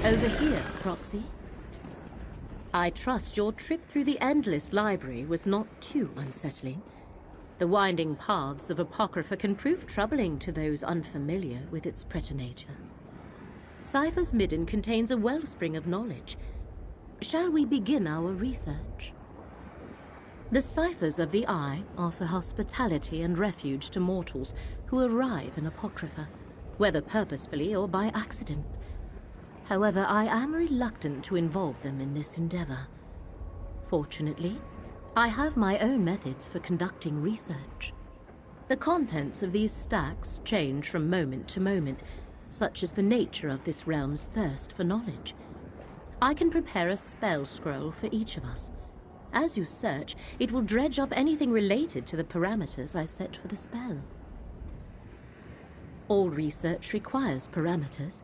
Over here, Proxy. I trust your trip through the endless library was not too unsettling. The winding paths of Apocrypha can prove troubling to those unfamiliar with its preternature. Cypher's Midden contains a wellspring of knowledge. Shall we begin our research? The ciphers of the Eye offer hospitality and refuge to mortals who arrive in Apocrypha, whether purposefully or by accident. However, I am reluctant to involve them in this endeavor. Fortunately, I have my own methods for conducting research. The contents of these stacks change from moment to moment, such as the nature of this realm's thirst for knowledge. I can prepare a spell scroll for each of us. As you search, it will dredge up anything related to the parameters I set for the spell. All research requires parameters.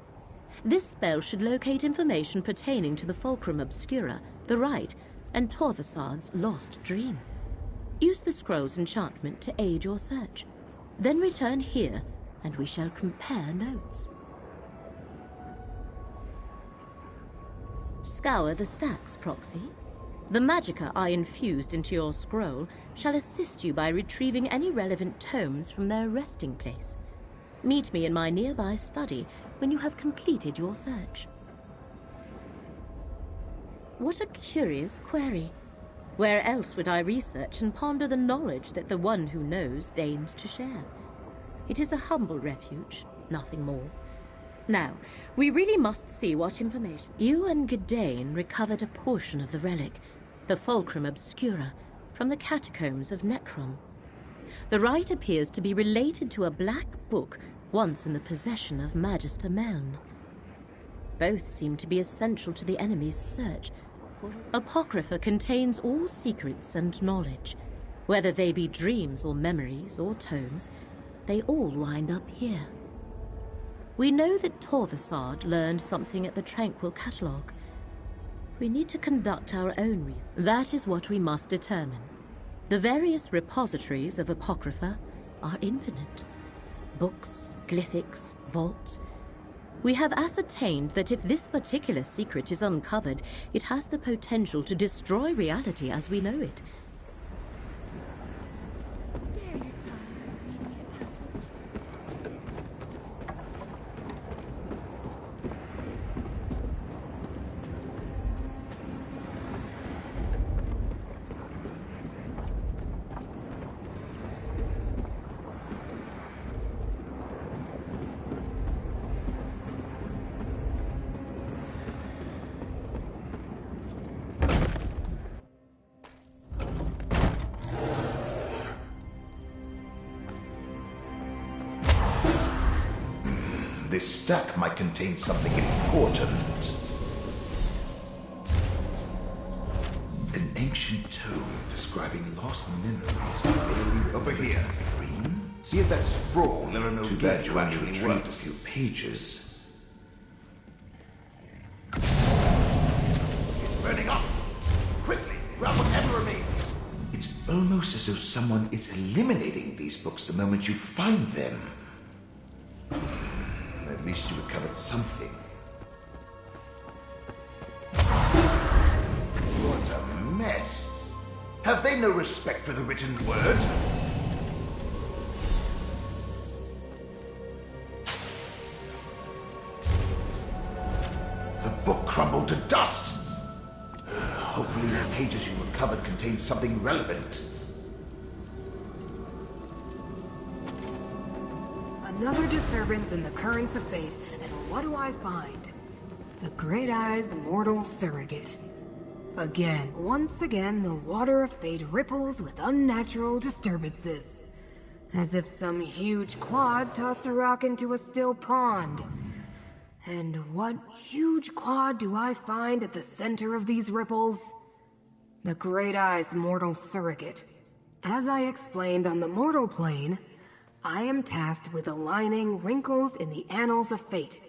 This spell should locate information pertaining to the Fulcrum Obscura, the Rite, and Torvasad's lost dream. Use the scroll's enchantment to aid your search. Then return here, and we shall compare notes. Scour the stacks, Proxy. The magicka I infused into your scroll shall assist you by retrieving any relevant tomes from their resting place. Meet me in my nearby study when you have completed your search. What a curious query. Where else would I research and ponder the knowledge that the one who knows deigns to share? It is a humble refuge, nothing more. Now, we really must see what information... You and Gadain recovered a portion of the relic, the Fulcrum Obscura, from the catacombs of Necrom. The rite appears to be related to a black book once in the possession of Magister Meln. Both seem to be essential to the enemy's search. Apocrypha contains all secrets and knowledge. Whether they be dreams or memories or tomes, they all wind up here. We know that Torvasad learned something at the Tranquil Catalogue. We need to conduct our own research. That is what we must determine. The various repositories of Apocrypha are infinite. Books, glyphics, vaults. We have ascertained that if this particular secret is uncovered, it has the potential to destroy reality as we know it. Spare your time by reading a passage. This stack might contain something important. An ancient tome describing lost memories. Over here. Dream? See at that scroll, there are no... Too bad you actually retrieved a few pages. It's burning up! Quickly, grab whatever remains. almost as though someone is eliminating these books the moment you find them. At least you recovered something. What a mess. Have they no respect for the written word? The book crumbled to dust. Hopefully the pages you recovered contain something relevant. Another disturbance in the currents of fate, and what do I find? The Great Eye's mortal surrogate. Once again, the water of fate ripples with unnatural disturbances. As if some huge clod tossed a rock into a still pond. And what huge clod do I find at the center of these ripples? The Great Eye's mortal surrogate. As I explained on the mortal plane, I am tasked with aligning wrinkles in the annals of fate.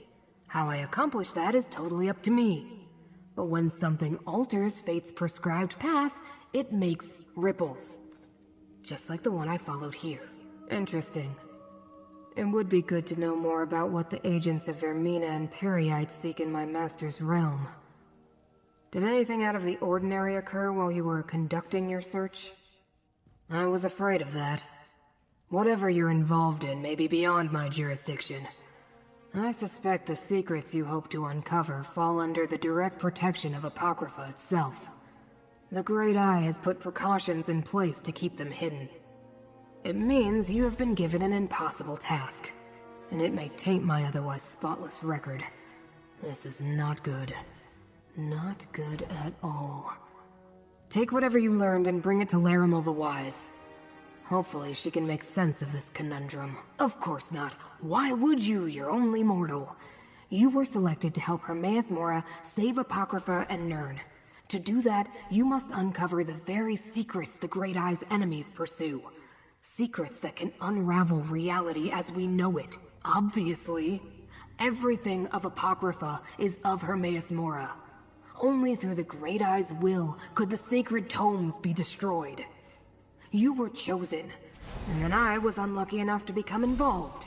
How I accomplish that is totally up to me. But when something alters fate's prescribed path, it makes ripples. Just like the one I followed here. Interesting. It would be good to know more about what the agents of Vermina and Peryite seek in my master's realm. Did anything out of the ordinary occur while you were conducting your search? I was afraid of that. Whatever you're involved in may be beyond my jurisdiction. I suspect the secrets you hope to uncover fall under the direct protection of Apocrypha itself. The Great Eye has put precautions in place to keep them hidden. It means you have been given an impossible task, and it may taint my otherwise spotless record. This is not good. Not good at all. Take whatever you learned and bring it to Larimel the Wise. Hopefully she can make sense of this conundrum. Of course not. Why would you? You're only mortal. You were selected to help Hermaeus Mora save Apocrypha and Nirn. To do that, you must uncover the very secrets the Great Eye's enemies pursue. Secrets that can unravel reality as we know it. Obviously, everything of Apocrypha is of Hermaeus Mora. Only through the Great Eye's will could the sacred tomes be destroyed. You were chosen, and then I was unlucky enough to become involved.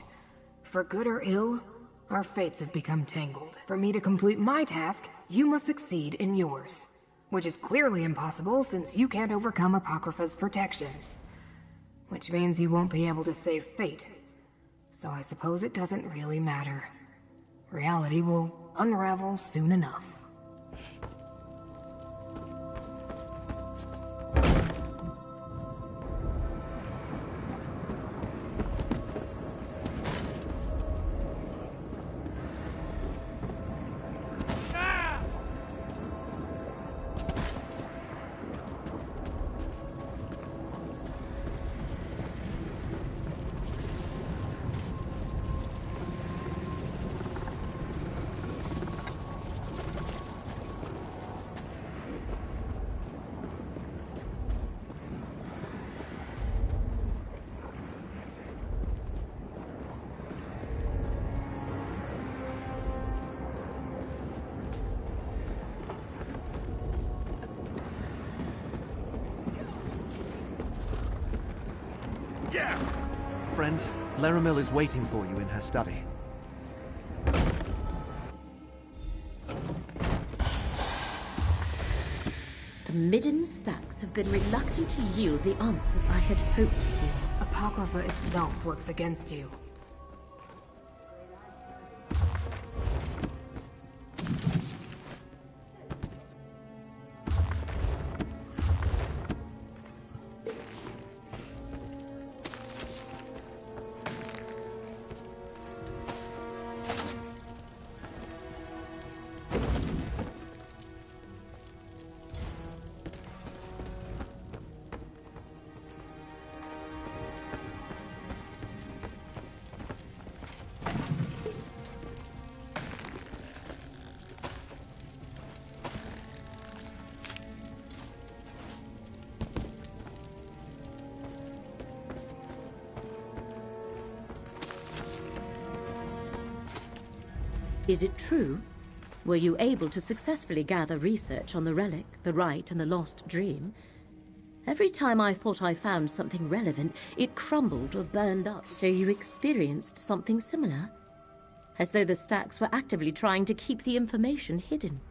For good or ill, our fates have become tangled. For me to complete my task, you must succeed in yours. Which is clearly impossible since you can't overcome Apocrypha's protections. Which means you won't be able to save fate. So I suppose it doesn't really matter. Reality will unravel soon enough. Friend, Larimel is waiting for you in her study. The Midden Stacks have been reluctant to yield the answers I had hoped for. Apocrypha itself works against you. Is it true? Were you able to successfully gather research on the relic, the rite, and the lost dream? Every time I thought I found something relevant, it crumbled or burned up. So you experienced something similar? As though the stacks were actively trying to keep the information hidden.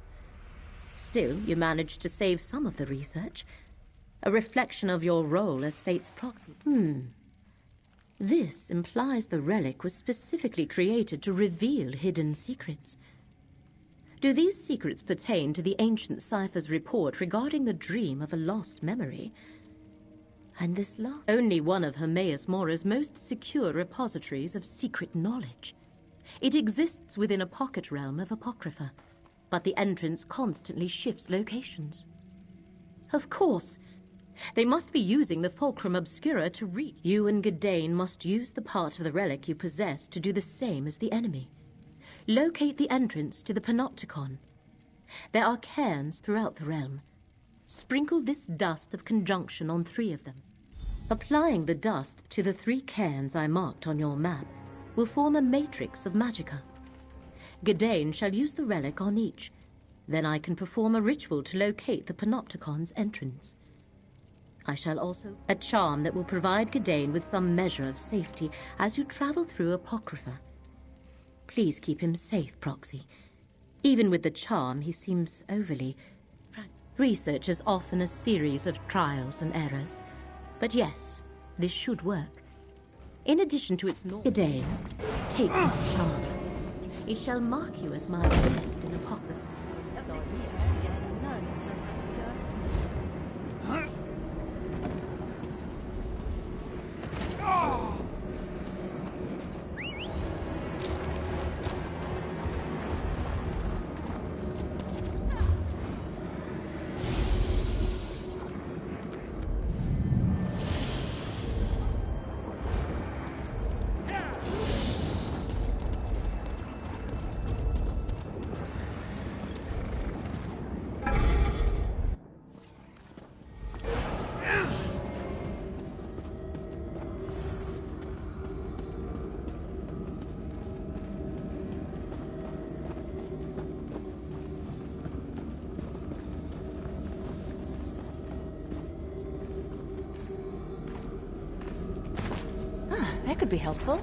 Still, you managed to save some of the research. A reflection of your role as Fate's proxy. This implies the relic was specifically created to reveal hidden secrets. Do these secrets pertain to the ancient cipher's report regarding the dream of a lost memory? And this last... Only one of Hermaeus Mora's most secure repositories of secret knowledge. It exists within a pocket realm of Apocrypha, but the entrance constantly shifts locations. Of course! They must be using the Fulcrum Obscura to reach. You and Gadain must use the part of the relic you possess to do the same as the enemy. Locate the entrance to the Panopticon. There are cairns throughout the realm. Sprinkle this dust of conjunction on 3 of them. Applying the dust to the 3 cairns I marked on your map will form a matrix of magicka. Gadain shall use the relic on each. Then I can perform a ritual to locate the Panopticon's entrance. I shall also... a charm that will provide Gadain with some measure of safety as you travel through Apocrypha. Please keep him safe, Proxy. Even with the charm, he seems overly... Research is often a series of trials and errors. But yes, this should work. In addition to its Gadain, take this charm. It shall mark you as my best in Apocrypha. That could be helpful.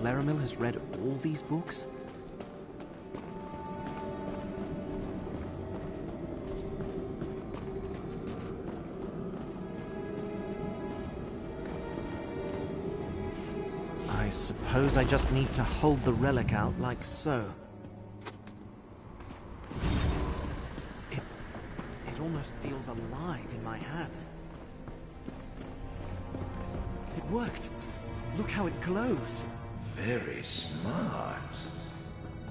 Laramil has read all these books? I suppose I just need to hold the relic out like so. It almost feels alive in my hand. It worked! Look how it glows! Very smart.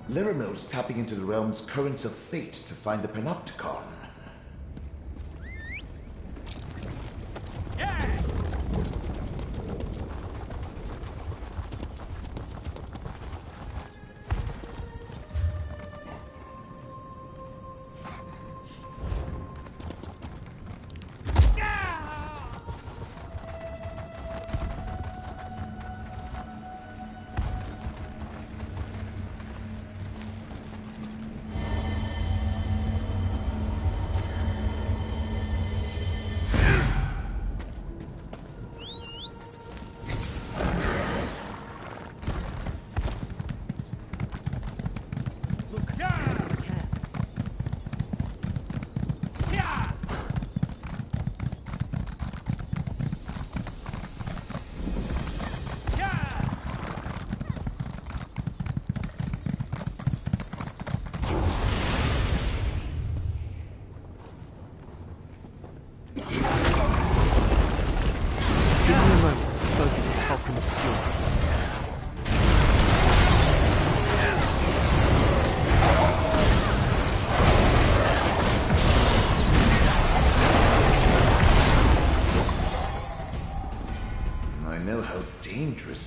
Laramel's tapping into the realm's currents of fate to find the Panopticon.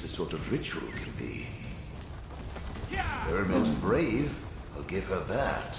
Sort of ritual can be. Laramel's brave, I'll give her that.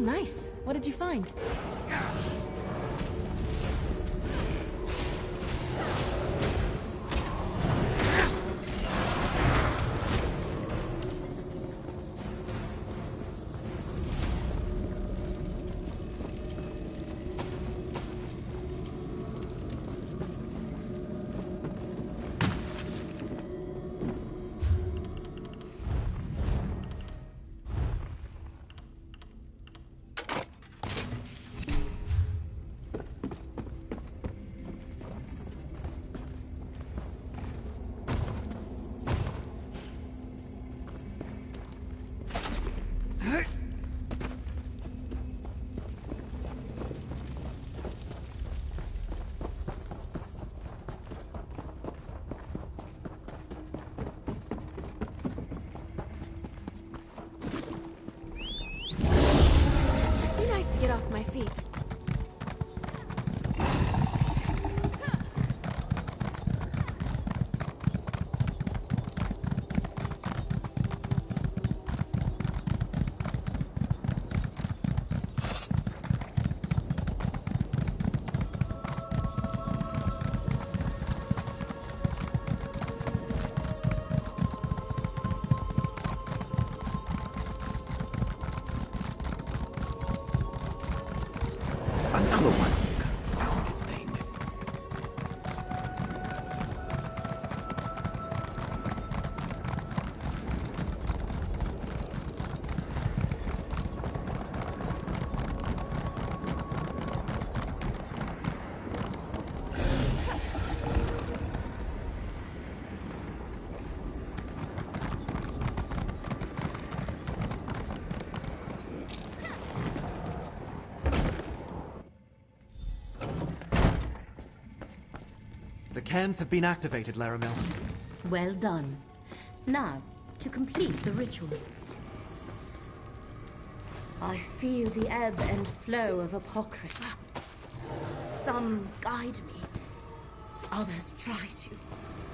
nice. What did you find? Get off my feet. Another one, you confounded thing. The cans have been activated, Laramil. Well done. Now, to complete the ritual. I feel the ebb and flow of Apocrypha. Some guide me. Others try to.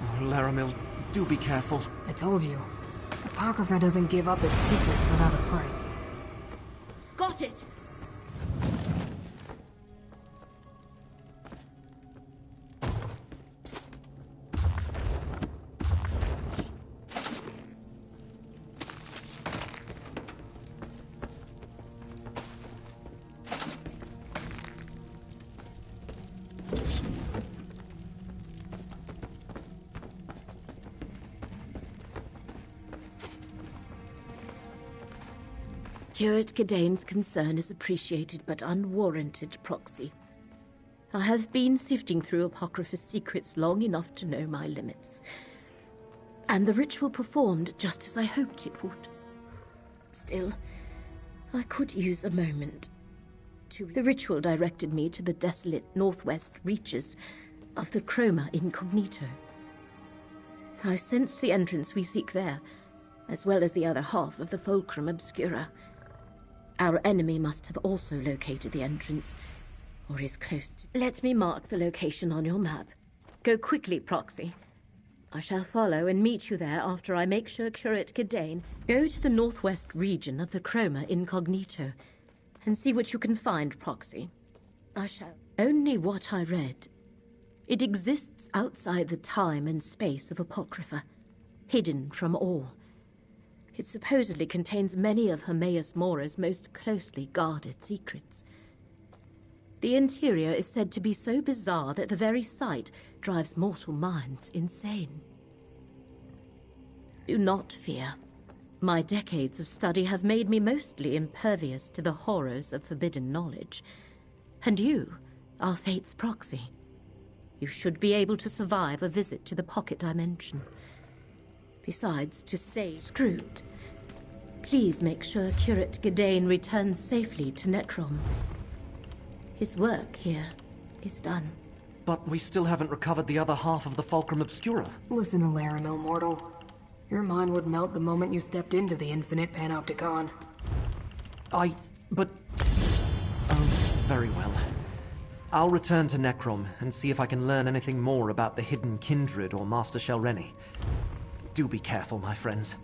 Oh, Laramil, do be careful. I told you. Apocrypha doesn't give up its secrets without a price. Got it! Curate Gidane's concern is appreciated but unwarranted, Proxy. I have been sifting through Apocrypha's secrets long enough to know my limits. And the ritual performed just as I hoped it would. Still, I could use a moment to... The ritual directed me to the desolate northwest reaches of the Chroma Incognito. I sensed the entrance we seek there, as well as the other half of the Fulcrum Obscura. Our enemy must have also located the entrance, or is close to... Let me mark the location on your map. Go quickly, Proxy. I shall follow and meet you there after I make sure Curate Gidane. Go to the northwest region of the Chroma Incognito, and see what you can find, Proxy. I shall... Only what I read. It exists outside the time and space of Apocrypha, hidden from all. It supposedly contains many of Hermaeus Mora's most closely guarded secrets. The interior is said to be so bizarre that the very sight drives mortal minds insane. Do not fear. My decades of study have made me mostly impervious to the horrors of forbidden knowledge. And you are Fate's proxy. You should be able to survive a visit to the pocket dimension. Besides, to save Screwed, please make sure Curate Gidane returns safely to Necrom. His work here is done. But we still haven't recovered the other half of the Fulcrum Obscura. Listen to Laramil, mortal. Your mind would melt the moment you stepped into the infinite panopticon. But... Oh, very well. I'll return to Necrom and see if I can learn anything more about the hidden Kindred or Master Shelreni. Do be careful, my friends.